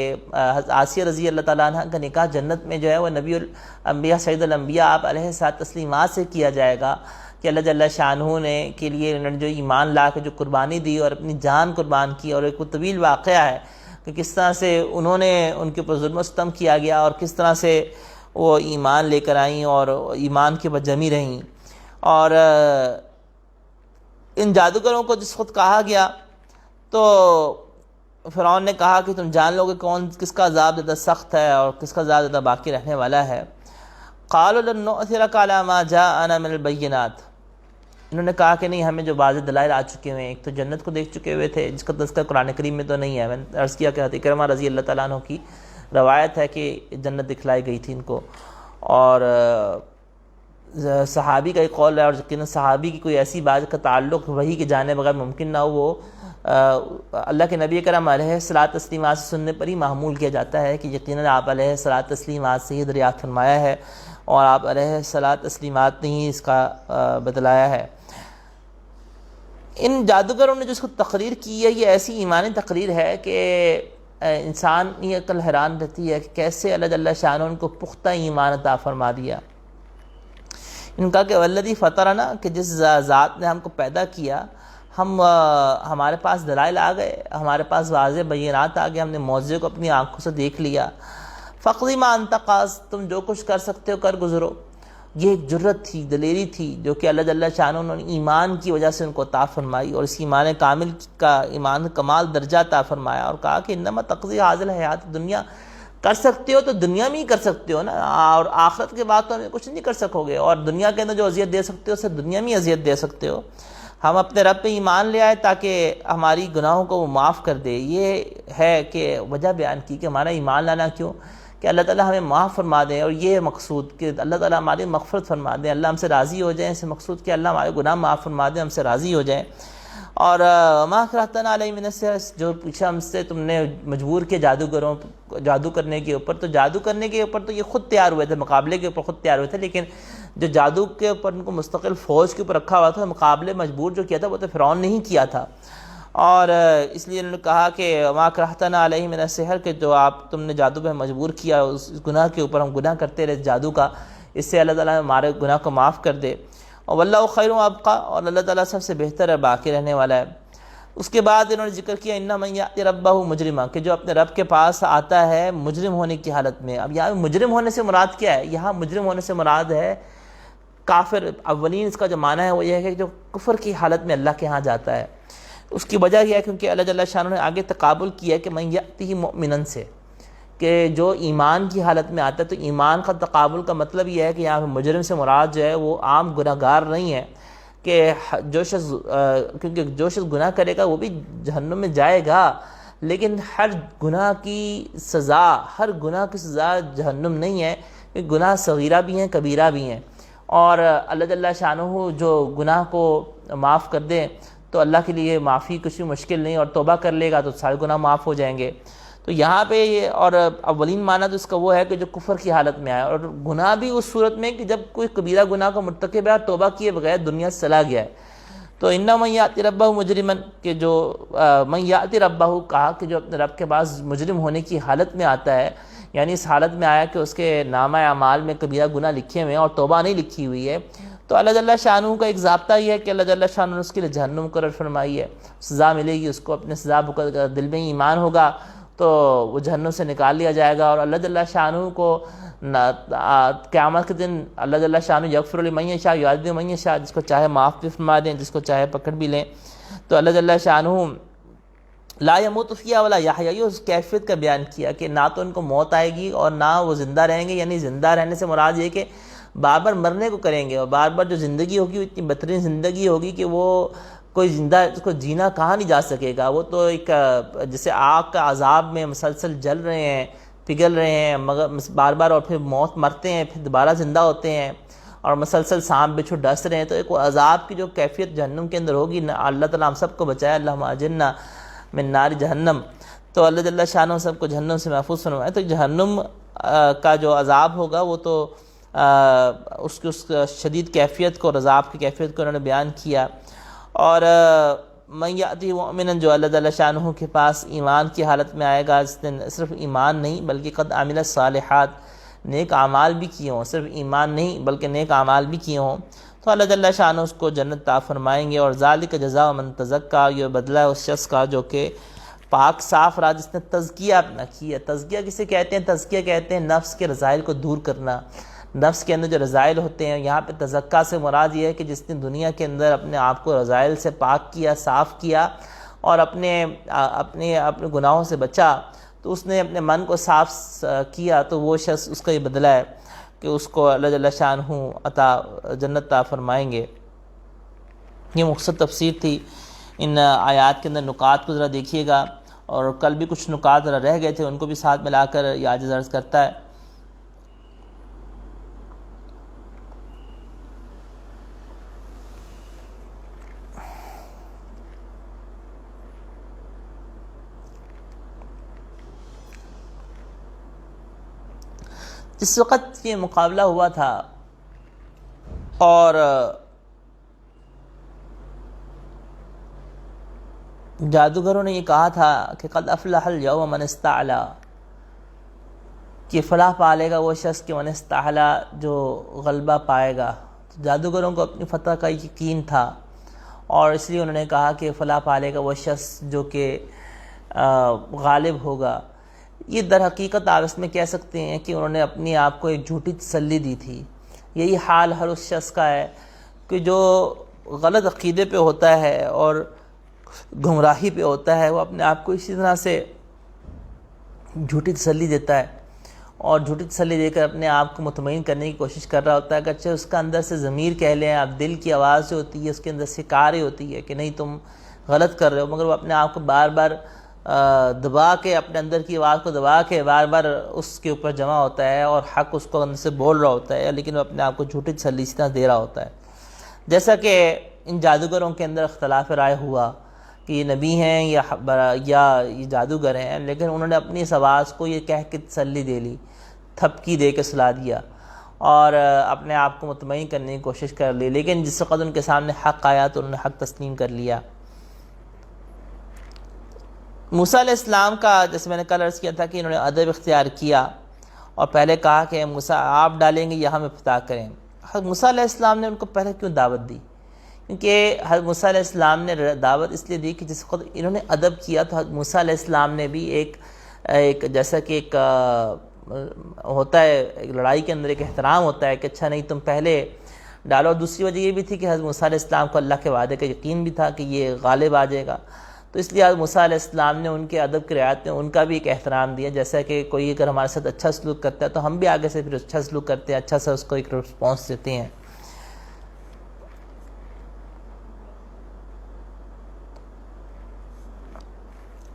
آسیہ رضی اللہ تعالیٰ عنہ کا نکاح جنت میں جو ہے وہ نبی الانبیاء سید الانبیاء آپ علیہ التسلیمات سے کیا جائے گا، کہ اللہ جل شانہ نے کے لیے انہوں نے جو ایمان لا کے جو قربانی دی اور اپنی جان قربان کی، اور ایک وہ طویل واقعہ ہے کہ کس طرح سے انہوں نے ان کے اوپر ظلم و ستم کیا گیا، اور کس طرح سے وہ ایمان لے کر آئیں اور ایمان کے بعد جمی رہیں۔ اور ان جادوگروں کو جس وقت کہا گیا تو فرعون نے کہا کہ تم جان لو کہ کس کا عذاب زیادہ سخت ہے اور کس کا عذاب زیادہ باقی رہنے والا ہے۔ قالوا لن نؤثرك على ما جاءنا من البينات، انہوں نے کہا کہ نہیں، ہمیں جو واضح دلائل آ چکے ہوئے ہیں، ایک تو جنت کو دیکھ چکے ہوئے تھے جس کا تذکرہ قرآن کریم میں تو نہیں ہے، میں نے عرض کیا کہ حضرت اکرمہ رضی اللہ تعالیٰ عنہ کی روایت ہے کہ جنت دکھلائی گئی تھی ان کو، اور صحابی کا ایک قول ہے، اور یقیناً صحابی کی کوئی ایسی بات کا تعلق وحی کے جانے بغیر ممکن نہ ہو، وہ اللہ کے نبی کرم علیہ الصلوۃ والتسلیمات سے سننے پر ہی محمول کیا جاتا ہے کہ یقیناً آپ علیہ الصلوۃ والتسلیمات سے ہی دریافت فرمایا ہے، اور آپ علیہ الصلوۃ والتسلیمات نے ہی اس کا بتلایا ہے۔ ان جادوگروں نے جس کو تقریر کی ہے، یہ ایسی ایمانی تقریر ہے کہ انسان یہ عقل حیران رہتی ہے کہ کیسے اللہ جل شانہ ان کو پختہ ایمان عطا فرما دیا۔ ان کا کہ والذی فطرنا، کہ جس ذات نے ہم کو پیدا کیا، ہمارے پاس دلائل آ گئے، ہمارے پاس واضح بینات آ گئے، ہم نے معجزے کو اپنی آنکھوں سے دیکھ لیا۔ فقض ما انت قاض، تم جو کچھ کر سکتے ہو کر گزرو۔ یہ ایک جرت تھی، دلیری تھی، جو کہ اللہ جل شانہ نے ایمان کی وجہ سے ان کو عطا فرمائی، اور اس ایمان کامل کا ایمان کمال درجہ عطا فرمایا، اور کہا کہ انما تقضی حاضل حیات دنیا، کر سکتے ہو تو دنیا میں ہی کر سکتے ہو نا، اور آخرت کے بعد تو ہمیں کچھ نہیں کر سکو گے، اور دنیا کے اندر جو اذیت دے سکتے ہو اسے دنیا میں اذیت دے سکتے ہو۔ ہم اپنے رب پہ ایمان لے آئے تاکہ ہماری گناہوں کو وہ معاف کر دے۔ یہ ہے کہ وجہ بیان کی کہ ہمارا ایمان لانا کیوں، کہ اللہ تعالیٰ ہمیں معاف فرما دیں، اور یہ مقصود کہ اللہ تعالیٰ ہماری مغفرت فرما دیں، اللہ ہم سے راضی ہو جائیں، اس مقصود کہ اللہ ہمارے گناہ معاف فرما دیں، ہم سے راضی ہو جائیں۔ اور ما اکرہتنا علیہ من السحر، جو پوچھا ہم سے تم نے مجبور کیا جادو کرنے کے اوپر، تو جادو کرنے کے اوپر تو یہ خود تیار ہوئے تھے، مقابلے کے اوپر خود تیار ہوئے تھے، لیکن جو جادو کے اوپر ان کو مستقل فوج کے اوپر رکھا ہوا تھا، مقابلے مجبور جو کیا تھا وہ تو فرعون نے ہی کیا تھا، اور اس لیے انہوں نے کہا کہ ما اکرہتنا علیہ من السحر، کہ جو تم نے جادو پہ مجبور کیا اس گناہ کے اوپر، ہم گناہ کرتے رہے جادو کا، اس سے اللہ تعالیٰ ہمارے گناہ کو معاف کر دے، اور واللہ خیر وابقیٰ، اور اللہ تعالیٰ سب سے بہتر ہے، باقی رہنے والا ہے۔ اس کے بعد انہوں نے ذکر کیا ان من یأتی ربہ مجرما، کہ جو اپنے رب کے پاس آتا ہے مجرم ہونے کی حالت میں۔ اب یہاں مجرم ہونے سے مراد کیا ہے؟ یہاں مجرم ہونے سے مراد ہے کافر۔ اولین اس کا جو معنی ہے وہ یہ ہے کہ جو کفر کی حالت میں اللہ کے ہاں جاتا ہے۔ اس کی وجہ یہ ہے کیونکہ اللہ جل شانہ نے آگے تقابل کیا ہے کہ من یأتی مؤمنا سے، کہ جو ایمان کی حالت میں آتا ہے، تو ایمان کا تقابل کا مطلب یہ ہے کہ یہاں مجرم سے مراد جو ہے وہ عام گناہ گار نہیں ہے، کہ کیونکہ جو شخص گناہ کرے گا وہ بھی جہنم میں جائے گا، لیکن ہر گناہ کی سزا جہنم نہیں ہے، کہ گناہ صغیرہ بھی ہیں کبیرہ بھی ہیں، اور اللہ جل شانہ جو گناہ کو معاف کر دے تو اللہ کے لیے معافی کچھ بھی مشکل نہیں، اور توبہ کر لے گا تو سارے گناہ معاف ہو جائیں گے۔ تو یہاں پہ یہ، اور اولین معنی تو اس کا وہ ہے کہ جو کفر کی حالت میں آئے، اور گناہ بھی اس صورت میں کہ جب کوئی کبیرہ گناہ کا مرتکب ہے اور توبہ کیے بغیر دنیا سے چلا گیا ہے، تو اِنَّ مَن یَأْتِ رَبَّهُ مُجْرِمًا کہ جو من یأتی ربہ کہا کہ جو اپنے رب کے پاس مجرم ہونے کی حالت میں آتا ہے، یعنی اس حالت میں آیا کہ اس کے نامہ اعمال میں کبیرہ گناہ لکھے ہوئے ہیں اور توبہ نہیں لکھی ہوئی ہے، تو اللہ جل شانہ کا ایک ضابطہ یہ ہے کہ اللہ جل شانہ نے اس کے لیے جہنم مقرر فرمائی ہے، سزا ملے گی اس کو، اپنے سزا دل میں ایمان ہوگا تو وہ جہنم سے نکال لیا جائے گا، اور اللہ جل شانہ کو قیامت کے دن اللہ جل شانہ یغفر لمن یشاء ویعذب من یشاء، جس کو چاہے معاف بھی فرما دیں، جس کو چاہے پکڑ بھی لیں۔ تو اللہ جل شانہ لا یموت فیہا ولا یحیا، یہ اس کیفیت کا بیان کیا کہ نہ تو ان کو موت آئے گی اور نہ وہ زندہ رہیں گے، یعنی زندہ رہنے سے مراد یہ کہ بار بار مرنے کو کریں گے، اور بار بار جو زندگی ہوگی وہ اتنی بہترین زندگی ہوگی کہ وہ کوئی زندہ اس کو جینا کہاں نہیں جا سکے گا، وہ تو ایک جیسے آگ کا عذاب میں مسلسل جل رہے ہیں، پگھل رہے ہیں، مگر بار بار، اور پھر موت مرتے ہیں، پھر دوبارہ زندہ ہوتے ہیں، اور مسلسل سانپ بچھو ڈس رہے ہیں، تو ایک وہ عذاب کی جو کیفیت جہنم کے اندر ہوگی، اللہ تعالیٰ ہم سب کو بچائے، اللہم اجرنا من نار جہنم۔ تو اللہ جل شانہ سب کو جہنم سے محفوظ فرمائے۔ تو جہنم کا جو عذاب ہوگا وہ تو اس شدید کیفیت کو، عذاب کی کیفیت کو انہوں نے بیان کیا۔ اور من یأتی مؤمنا، جو اللہ جل شانہ کے پاس ایمان کی حالت میں آئے گا، جس نے صرف ایمان نہیں بلکہ قد عمل الصالحات، نیک اعمال بھی کیے ہوں، صرف ایمان نہیں بلکہ نیک اعمال بھی کیے ہوں، تو اللہ جل شانہ اس کو جنت عطا فرمائیں گے۔ اور ذالک جزاء من تزکیٰ، یہ بدلہ ہے اس شخص کا جو کہ پاک صاف رہا، جس نے تزکیہ اپنا کیا۔ تزکیہ کسے کہتے ہیں؟ تزکیہ کہتے ہیں نفس کے رذائل کو دور کرنا، نفس کے اندر جو رذائل ہوتے ہیں۔ یہاں پہ تزکیہ سے مراد یہ ہے کہ جس نے دنیا کے اندر اپنے آپ کو رذائل سے پاک کیا، صاف کیا، اور اپنے گناہوں سے بچا، تو اس نے اپنے من کو صاف کیا، تو وہ شخص، اس کا یہ بدلہ ہے کہ اس کو اللہ جل شانہ جنت عطا فرمائیں گے۔ یہ مختصر تفسیر تھی ان آیات کے اندر، نکات کو ذرا دیکھیے گا، اور کل بھی کچھ نکات ذرا رہ گئے تھے، ان کو بھی ساتھ ملا کر یہ عاجز عرض کرتا ہے۔ جس وقت یہ مقابلہ ہوا تھا اور جادوگروں نے یہ کہا تھا کہ قد افلح اليوم من استعلا، کہ فلاح پا لے گا وہ شخص کہ من استعلا، جو غلبہ پائے گا، تو جادوگروں کو اپنی فتح کا یقین تھا، اور اس لیے انہوں نے کہا کہ فلاح پا لے گا وہ شخص جو کہ غالب ہوگا۔ یہ در حقیقت آپ اس میں کہہ سکتے ہیں کہ انہوں نے اپنی آپ کو ایک جھوٹی تسلی دی تھی۔ یہی حال ہر اس شخص کا ہے کہ جو غلط عقیدے پہ ہوتا ہے اور گمراہی پہ ہوتا ہے، وہ اپنے آپ کو اسی طرح سے جھوٹی تسلی دیتا ہے، اور جھوٹی تسلی دے کر اپنے آپ کو مطمئن کرنے کی کوشش کر رہا ہوتا ہے۔ اگرچہ اس کا اندر سے ضمیر کہہ لیں آپ، دل کی آواز جو ہوتی ہے اس کے اندر سے کار ہوتی ہے کہ نہیں تم غلط کر رہے ہو، مگر وہ اپنے آپ کو بار بار دبا کے، اپنے اندر کی آواز کو دبا کے بار بار اس کے اوپر جمع ہوتا ہے، اور حق اس کو اندر سے بول رہا ہوتا ہے، لیکن وہ اپنے آپ کو جھوٹی تسلی اس طرح دے رہا ہوتا ہے۔ جیسا کہ ان جادوگروں کے اندر اختلاف رائے ہوا کہ یہ نبی ہیں یا یہ جادوگر ہیں، لیکن انہوں نے اپنی اس آواز کو یہ کہہ کے تسلی دے لی، تھپکی دے کے سلا دیا، اور اپنے آپ کو مطمئن کرنے کی کوشش کر لی، لیکن جس وقت ان کے سامنے حق آیا تو انہوں نے حق تسلیم کر لیا۔ موسیٰ علیہ السلام کا، جیسے میں نے کل عرض کیا تھا کہ انہوں نے ادب اختیار کیا، اور پہلے کہا کہ موسیٰ آپ ڈالیں گے یا ہم ابتدا کریں۔ حضرت موسیٰ علیہ السلام نے ان کو پہلے کیوں دعوت دی؟ کیونکہ حضرت موسیٰ علیہ السلام نے دعوت اس لیے دی کہ جس وقت انہوں نے ادب کیا تو حضرت موسیٰ علیہ السلام نے بھی ایک جیسا کہ ایک ہوتا ہے، ایک لڑائی کے اندر ایک احترام ہوتا ہے کہ اچھا نہیں تم پہلے ڈالو، اور دوسری وجہ یہ بھی تھی کہ حضرت موسیٰ علیہ السلام کو اللہ کے وعدے کا یقین بھی تھا کہ یہ غالب آ جائے گا، تو اس لیے حضرت موسیٰ علیہ السلام نے ان کے ادب کی رعایت میں ان کا بھی ایک احترام دیا، جیسا کہ کوئی اگر ہمارے ساتھ اچھا سلوک کرتا ہے تو ہم بھی آگے سے پھر اچھا سلوک کرتے ہیں، اچھا سا اس کو ایک رسپانس دیتے ہیں۔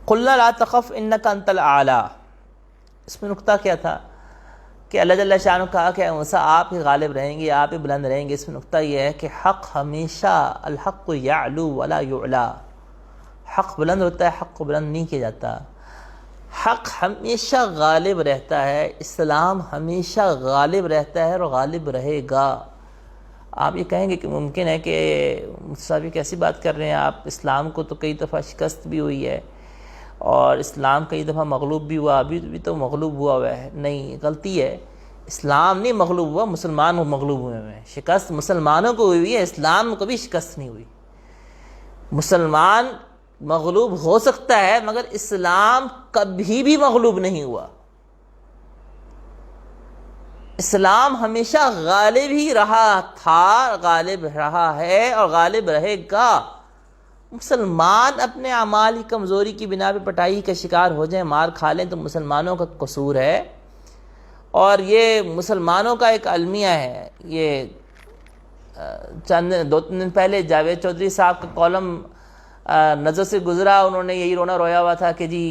قُلْنَا لَا تَخَفْ إِنَّكَ أَنْتَ الْأَعْلَىٰ، اس میں نقطہ کیا تھا کہ اللہ جل شانہ نے کہا کہ موسیٰ آپ ہی غالب رہیں گے، آپ ہی بلند رہیں گے۔ اس میں نقطہ یہ ہے کہ حق ہمیشہ، الحق یعلو ولا یعلا، حق بلند ہوتا ہے، حق کو بلند نہیں کیا جاتا، حق ہمیشہ غالب رہتا ہے، اسلام ہمیشہ غالب رہتا ہے اور غالب رہے گا۔ آپ یہ کہیں گے کہ ممکن ہے کہ صاحب یہ کیسی بات کر رہے ہیں آپ، اسلام کو تو کئی دفعہ شکست بھی ہوئی ہے اور اسلام کئی دفعہ مغلوب بھی ہوا، ابھی بھی تو مغلوب ہوا ہے۔ نہیں، غلطی ہے، اسلام نہیں مغلوب ہوا، مسلمان مغلوب ہوئے ہیں۔ شکست مسلمانوں کو ہوئی ہے، اسلام کو بھی شکست نہیں ہوئی۔ مسلمان مغلوب ہو سکتا ہے مگر اسلام کبھی بھی مغلوب نہیں ہوا۔ اسلام ہمیشہ غالب ہی رہا تھا، غالب رہا ہے اور غالب رہے گا۔ مسلمان اپنے اعمال کی کمزوری کی بنا پہ پٹائی کا شکار ہو جائیں، مار کھا لیں تو مسلمانوں کا قصور ہے۔ اور یہ مسلمانوں کا ایک المیہ ہے۔ یہ چند 2-3 دن پہلے جاوید چودھری صاحب کا کالم نظر سے گزرا، انہوں نے یہی رونا رویا ہوا تھا کہ جی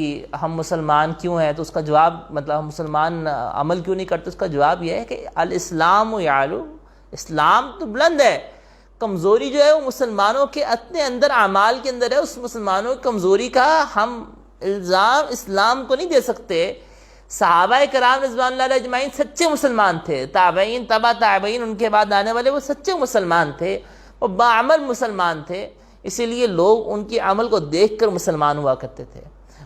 ہم مسلمان کیوں ہیں، تو اس کا جواب مطلب ہم مسلمان عمل کیوں نہیں کرتے، اس کا جواب یہ ہے کہ الاسلام یعلو، اسلام تو بلند ہے، کمزوری جو ہے وہ مسلمانوں کے اپنے اندر اعمال کے اندر ہے۔ اس مسلمانوں کی کمزوری کا ہم الزام اسلام کو نہیں دے سکتے۔ صحابہ کرام رضوان اللہ علیہ اجمعین سچے مسلمان تھے، تابعین تبع تابعین ان کے بعد آنے والے وہ سچے مسلمان تھے، وہ باعمل مسلمان تھے، اسی لیے لوگ ان کے عمل کو دیکھ کر مسلمان ہوا کرتے تھے۔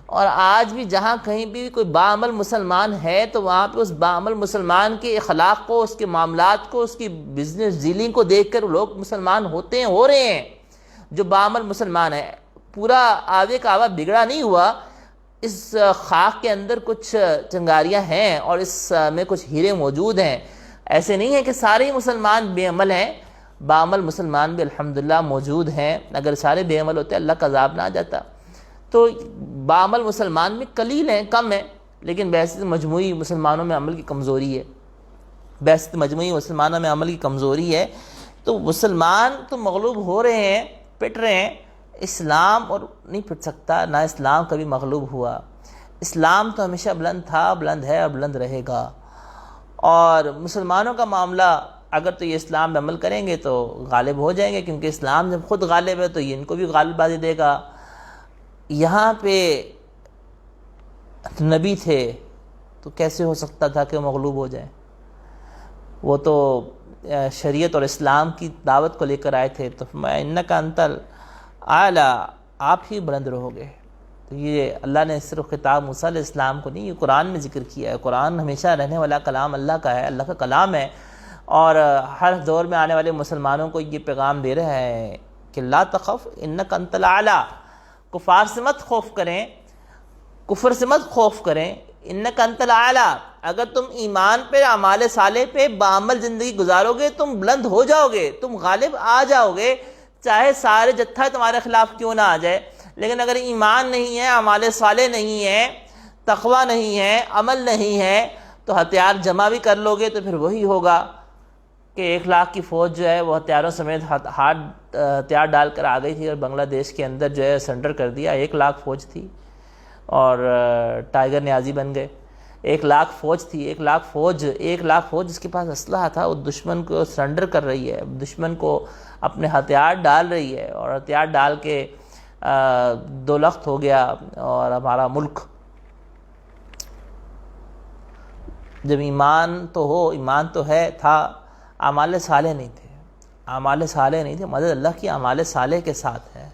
اور آج بھی جہاں کہیں بھی کوئی باعمل مسلمان ہے تو وہاں پہ اس باعمل مسلمان کے اخلاق کو، اس کے معاملات کو، اس کی بزنس ڈیلنگ کو دیکھ کر لوگ مسلمان ہوتے ہیں، ہو رہے ہیں۔ جو باعمل مسلمان ہے، پورا آوے کا آوا بگڑا نہیں ہوا، اس خاک کے اندر کچھ چنگاریاں ہیں اور اس میں کچھ ہیرے موجود ہیں۔ ایسے نہیں ہے کہ سارے ہی مسلمان بے عمل ہیں، باعمل مسلمان بھی الحمدللہ موجود ہیں۔ اگر سارے بے عمل ہوتے اللہ کا عذاب نہ آ جاتا۔ تو باعمل مسلمان میں قلیل ہیں، کم ہیں، لیکن بحثیت مجموعی مسلمانوں میں عمل کی کمزوری ہے، بحثیت مجموعی مسلمانوں میں عمل کی کمزوری ہے۔ تو مسلمان تو مغلوب ہو رہے ہیں، پٹ رہے ہیں، اسلام اور نہیں پٹ سکتا، نہ اسلام کبھی مغلوب ہوا۔ اسلام تو ہمیشہ بلند تھا، بلند ہے اور بلند رہے گا۔ اور مسلمانوں کا معاملہ اگر تو یہ اسلام پہ عمل کریں گے تو غالب ہو جائیں گے، کیونکہ اسلام جب خود غالب ہے تو یہ ان کو بھی غالب بازی دے گا۔ یہاں پہ نبی تھے تو کیسے ہو سکتا تھا کہ وہ مغلوب ہو جائیں؟ وہ تو شریعت اور اسلام کی دعوت کو لے کر آئے تھے، تو فرمایا انک انت اعلیٰ، آپ ہی بلند رہو گے۔ تو یہ اللہ نے صرف خطاب موسیٰ علیہ السلام کو نہیں، یہ قرآن میں ذکر کیا ہے۔ قرآن ہمیشہ رہنے والا کلام اللہ کا ہے، اللہ کا کلام ہے، اور ہر دور میں آنے والے مسلمانوں کو یہ پیغام دے رہا ہے کہ لا تخف انک انت الاعلیٰ، کفار سے مت خوف کریں، کفر سے مت خوف کریں، انک انت الاعلیٰ، اگر تم ایمان پہ، اعمال صالح پہ بعمل زندگی گزارو گے تم بلند ہو جاؤ گے، تم غالب آ جاؤ گے، چاہے سارے جتھا تمہارے خلاف کیوں نہ آ جائے۔ لیکن اگر ایمان نہیں ہے، اعمال صالح نہیں ہے، تقوی نہیں ہے، عمل نہیں ہے، تو ہتھیار جمع بھی کر لو گے تو پھر وہی ہوگا کہ 1,00,000 کی فوج جو ہے وہ ہتھیاروں سمیت ہتھیار ڈال کر آ گئی تھی اور بنگلہ دیش کے اندر جو ہے سرنڈر کر دیا۔ 1,00,000 فوج تھی اور ٹائیگر نیازی بن گئے۔ 1,00,000 فوج تھی، 1,00,000 فوج جس کے پاس اسلحہ تھا وہ دشمن کو سرنڈر کر رہی ہے، دشمن کو اپنے ہتھیار ڈال رہی ہے، اور ہتھیار ڈال کے 2 لخت ہو گیا۔ اور ہمارا ملک جب ایمان تو ہو، ایمان تو ہے تھا، اعمال صالح نہیں تھے، اعمال صالح نہیں تھے، مدد اللہ کی اعمال صالح کے ساتھ ہے،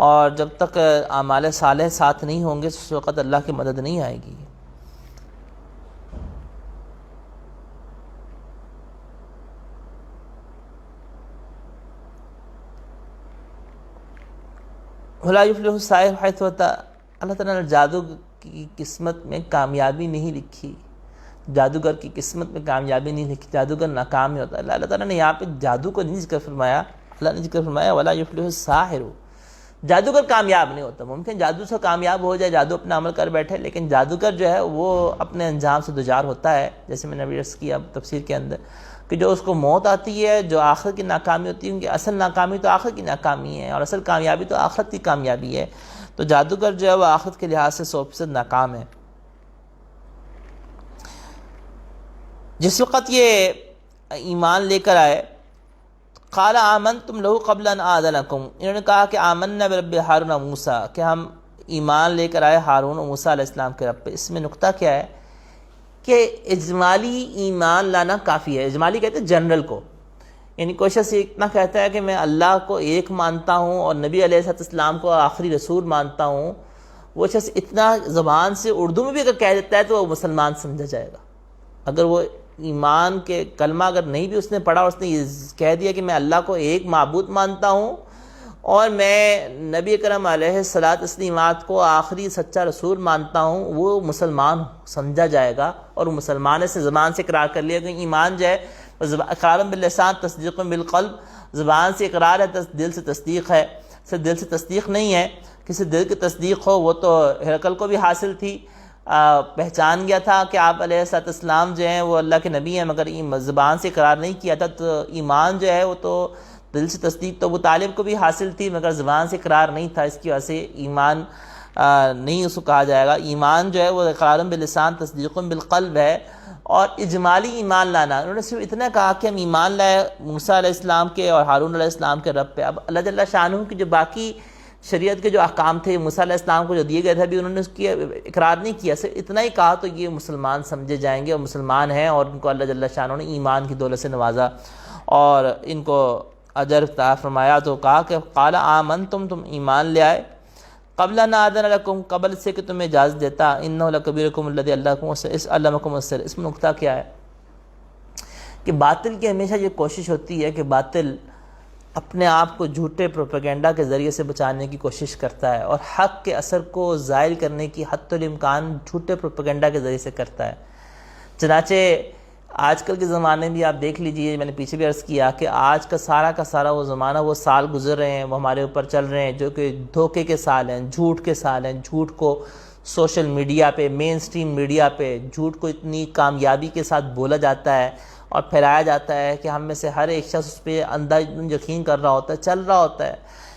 اور جب تک اعمال صالح ساتھ نہیں ہوں گے اس وقت اللہ کی مدد نہیں آئے گی۔ وَلَا يُفْلِحُ السَّاحِرُ حَيْثُ أَتَىٰ، اللہ تعالیٰ نے جادو کی قسمت میں کامیابی نہیں لکھی، جادوگر کی قسمت میں کامیابی نہیں لکھی، جادوگر ناکام ہی ہوتا ہے۔ اللہ تعالیٰ نے یہاں پہ جادو کو نہیں ذکر فرمایا، اللہ نے ذکر فرمایا وَلَا يُفْلِحُ السَّاحِرُ، جادوگر کامیاب نہیں ہوتا۔ ممکن جادو سے کامیاب ہو جائے، جادو اپنا عمل کر بیٹھے، لیکن جادوگر جو ہے وہ اپنے انجام سے دوچار ہوتا ہے، جیسے میں نے ابھی عرض کیا تفسیر کے اندر کہ جو اس کو موت آتی ہے، جو آخر کی ناکامی ہوتی ہے، ان کی اصل ناکامی تو آخر کی ناکامی ہے، اور اصل کامیابی تو آخرت کی کامیابی ہے۔ تو جادوگر جو ہے وہ آخرت کے لحاظ سے 100% ناکام ہے۔ جس وقت یہ ایمان لے کر آئے، قال آمنتم لہ قبل ان آذن لکم، انہوں نے کہا کہ آمنا برب ہارون و موسیٰ، کہ ہم ایمان لے کر آئے ہارون و موسیٰ علیہ السلام کے رب پہ۔ اس میں نقطہ کیا ہے کہ اجمالی ایمان لانا کافی ہے، اجمالی کہتے ہیں جنرل کو، یعنی کوشش یہ اتنا کہتا ہے کہ میں اللہ کو ایک مانتا ہوں اور نبی علیہ السلام کو آخری رسول مانتا ہوں، وہ شخص اتنا زبان سے اردو میں بھی اگر کہہ دیتا ہے تو وہ مسلمان سمجھا جائے گا۔ اگر وہ ایمان کے کلمہ اگر نہیں بھی اس نے پڑھا، اس نے یہ کہہ دیا کہ میں اللہ کو ایک معبود مانتا ہوں اور میں نبی اکرم علیہ الصلوۃ والتسلیمات کو آخری سچا رسول مانتا ہوں، وہ مسلمان سمجھا جائے گا۔ اور وہ مسلمان سے زبان سے اقرار کر لیا کہ ایمان جو ہے اقرار باللسان تصدیق بالقلب، زبان سے اقرار ہے، دل سے تصدیق ہے۔ صرف دل سے تصدیق نہیں ہے، کسی دل کی تصدیق ہو وہ تو ہرقل کو بھی حاصل تھی، پہچان گیا تھا کہ آپ علیہ السلام جو ہیں وہ اللہ کے نبی ہیں، مگر زبان سے اقرار نہیں کیا تھا۔ تو ایمان جو ہے وہ تو دل سے تصدیق تو ابو طالب کو بھی حاصل تھی، مگر زبان سے اقرار نہیں تھا، اس کی وجہ سے ایمان نہیں اس کو کہا جائے گا۔ ایمان جو ہے وہ اقرار باللسان تصدیق بالقلب ہے، اور اجمالی ایمان لانا۔ انہوں نے صرف اتنا کہا کہ ہم ایمان لائے موسیٰ علیہ السلام کے اور ہارون علیہ السلام کے رب پہ۔ اب اللہ جل شانہ کی جو باقی شریعت کے جو احکام تھے موسیٰ علیہ السلام کو جو دیے گئے تھے، ابھی انہوں نے اس کی اقرار نہیں کیا، صرف اتنا ہی کہا تو یہ مسلمان سمجھے جائیں گے اور مسلمان ہیں، اور ان کو اللہ جل شانہ نے ایمان کی دولت سے نوازا اور ان کو اجر عطا فرمایا۔ تو کہا کہ قال آمنتم، تم ایمان لے آئے، قبل ان آذن لکم، قبل سے کہ تمہیں اجازت دیتا، انہ لکبیرکم الذی علمکم السحر۔ اس میں نقطہ کیا ہے کہ باطل کی ہمیشہ یہ کوشش ہوتی ہے کہ باطل اپنے آپ کو جھوٹے پروپیگنڈا کے ذریعے سے بچانے کی کوشش کرتا ہے، اور حق کے اثر کو زائل کرنے کی حتی الامکان جھوٹے پروپیگنڈا کے ذریعے سے کرتا ہے۔ چنانچہ آج کل کے زمانے میں آپ دیکھ لیجئے، میں نے پیچھے بھی عرض کیا کہ آج کا سارا وہ زمانہ، وہ سال گزر رہے ہیں، وہ ہمارے اوپر چل رہے ہیں جو کہ دھوکے کے سال ہیں، جھوٹ کے سال ہیں۔ جھوٹ کو سوشل میڈیا پہ، مین سٹریم میڈیا پہ جھوٹ کو اتنی کامیابی کے ساتھ بولا جاتا ہے اور پھیلایا جاتا ہے کہ ہم میں سے ہر ایک شخص اس پہ اندھا یقین کر رہا ہوتا ہے، چل رہا ہوتا ہے۔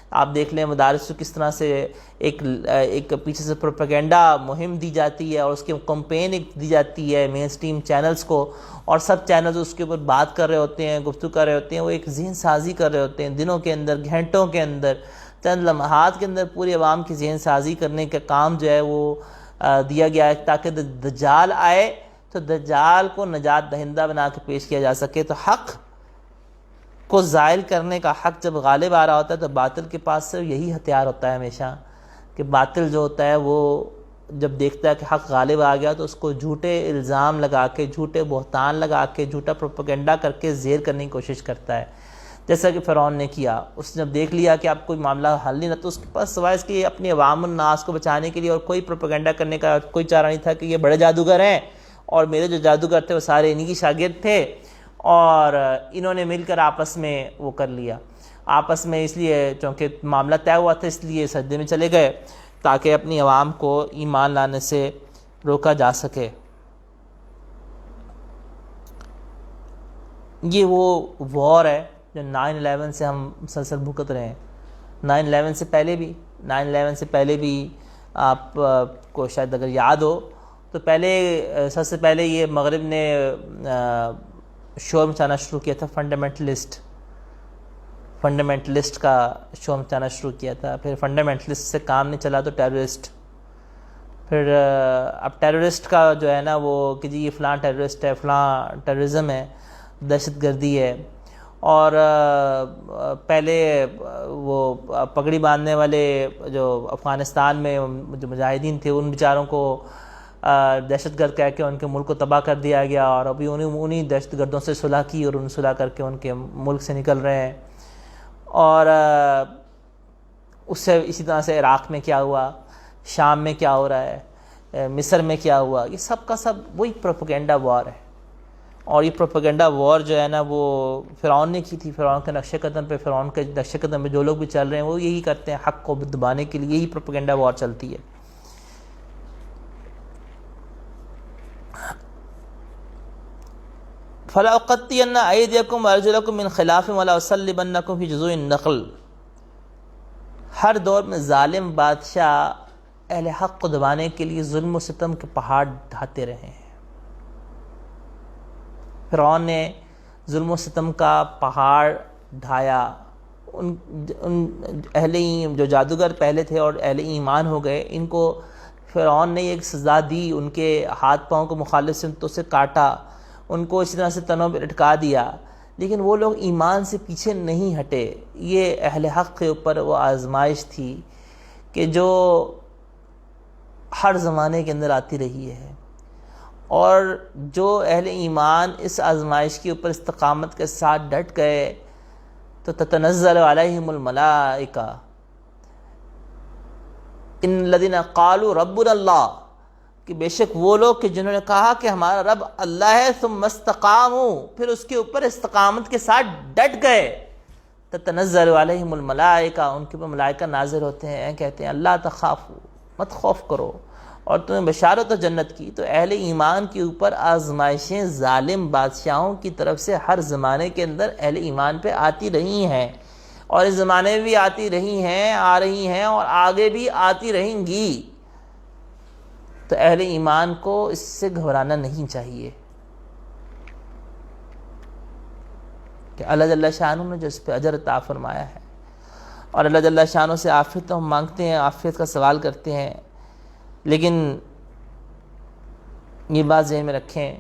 آپ دیکھ لیں مدارس کو کس طرح سے ایک پیچھے سے پروپیگنڈا مہم دی جاتی ہے، اور اس کی کمپین ایک دی جاتی ہے مین سٹریم چینلز کو، اور سب چینلز اس کے اوپر بات کر رہے ہوتے ہیں، گفتگو کر رہے ہوتے ہیں، وہ ایک ذہن سازی کر رہے ہوتے ہیں، دنوں کے اندر، گھنٹوں کے اندر، چند لمحات کے اندر پوری عوام کی ذہن سازی کرنے کا کام جو ہے وہ دیا گیا ہے، تاکہ دجال آئے تو دجال کو نجات دہندہ بنا کے پیش کیا جا سکے۔ تو حق کو زائل کرنے کا، حق جب غالب آ رہا ہوتا ہے تو باطل کے پاس سے یہی ہتھیار ہوتا ہے ہمیشہ، کہ باطل جو ہوتا ہے وہ جب دیکھتا ہے کہ حق غالب آ گیا تو اس کو جھوٹے الزام لگا کے، جھوٹے بہتان لگا کے، جھوٹا پروپیگنڈا کر کے زیر کرنے کی کوشش کرتا ہے، جیسا کہ فرعون نے کیا۔ اس نے جب دیکھ لیا کہ اب کوئی معاملہ حل نہیں رہا تو اس کے پاس سوائے اس کے اپنے عوام الناس کو بچانے کے لیے اور کوئی پروپیگنڈا کرنے کا کوئی چارہ نہیں تھا کہ یہ بڑے جادوگر ہیں اور میرے جو جادوگر تھے وہ سارے انہی کی شاگرد تھے، اور انہوں نے مل کر آپس میں وہ کر لیا، آپس میں اس لیے چونکہ معاملہ طے ہوا تھا اس لیے سجدے میں چلے گئے تاکہ اپنی عوام کو ایمان لانے سے روکا جا سکے۔ یہ وہ وار ہے جو 9/11 سے ہم مسلسل بھگت رہے ہیں۔ 9/11 سے پہلے بھی آپ کو شاید اگر یاد ہو تو سب سے پہلے یہ مغرب نے شور مچانا شروع کیا تھا، فنڈامنٹلسٹ کا شور مچانا شروع کیا تھا، پھر فنڈامنٹلسٹ سے کام نہیں چلا تو ٹیررسٹ، پھر اب ٹیررسٹ کا جو ہے نا وہ کہ جی یہ فلاں ٹیررسٹ ہے، فلاں ٹیررزم ہے، دہشت گردی ہے، اور پہلے وہ پگڑی باندھنے والے جو افغانستان میں جو مجاہدین تھے ان بیچاروں کو دہشت گرد کہہ کے ان کے ملک کو تباہ کر دیا گیا، اور ابھی انہیں دہشت گردوں سے صلح کی اور انہیں صلح کر کے ان کے ملک سے نکل رہے ہیں۔ اور اس سے اسی طرح سے عراق میں کیا ہوا، شام میں کیا ہو رہا ہے، مصر میں کیا ہوا، یہ سب کا سب وہی پروپیگنڈا وار ہے۔ اور یہ پروپیگنڈا وار جو ہے نا وہ فرعون نے کی تھی، فرعون کے نقش قدم پہ، فرعون کے نقش قدم پہ جو لوگ بھی چل رہے ہیں وہ یہی کرتے ہیں، حق کو دبانے کے لیے یہی پروپیگنڈا وار چلتی ہے۔ فَلَأُقَطِّعَنَّ أَيْدِيَكُمْ وَأَرْجُلَكُمْ مِنْ خِلَافٍ وَلَأُصَلِّبَنَّكُمْ فِي جُذُوعِ النَّخْلِ۔ ہر دور میں ظالم بادشاہ اہل حق کو دبانے کے لیے ظلم و ستم کے پہاڑ ڈھاتے رہے ہیں۔ فرعون نے ظلم و ستم کا پہاڑ ڈھایا، ان جو جادوگر پہلے تھے اور اہل ایمان ہو گئے، ان کو فرعون نے ایک سزا دی، ان کے ہاتھ پاؤں کو مخالف سمتوں سے کاٹا، ان کو اسی طرح سے تنوں پہ لٹکا دیا، لیکن وہ لوگ ایمان سے پیچھے نہیں ہٹے. یہ اہل حق کے اوپر وہ آزمائش تھی کہ جو ہر زمانے کے اندر آتی رہی ہے، اور جو اہل ایمان اس آزمائش کے اوپر استقامت کے ساتھ ڈٹ گئے تو تتنزل علیہم الملائکہ ان الذین قالوا ربنا اللہ، کہ بے شک وہ لوگ کہ جنہوں نے کہا کہ ہمارا رب اللہ ہے، ثم استقاموا، پھر اس کے اوپر استقامت کے ساتھ ڈٹ گئے، تتنزل علیہم الملائکہ، ان کے اوپر ملائکہ نازل ہوتے ہیں، کہتے ہیں اللہ تخافوا، مت خوف کرو، اور تمہیں بشارت و جنت کی. تو اہل ایمان کے اوپر آزمائشیں ظالم بادشاہوں کی طرف سے ہر زمانے کے اندر اہل ایمان پہ آتی رہی ہیں، اور اس زمانے میں بھی آتی رہی ہیں، آ رہی ہیں، اور آگے بھی آتی رہیں گی. تو اہل ایمان کو اس سے گھبرانا نہیں چاہیے کہ اللہ جل شانہ نے جو اس پہ اجر عطا فرمایا ہے، اور اللہ جل شانہ سے عافیت ہم مانگتے ہیں، عافیت کا سوال کرتے ہیں. لیکن یہ بات ذہن میں رکھیں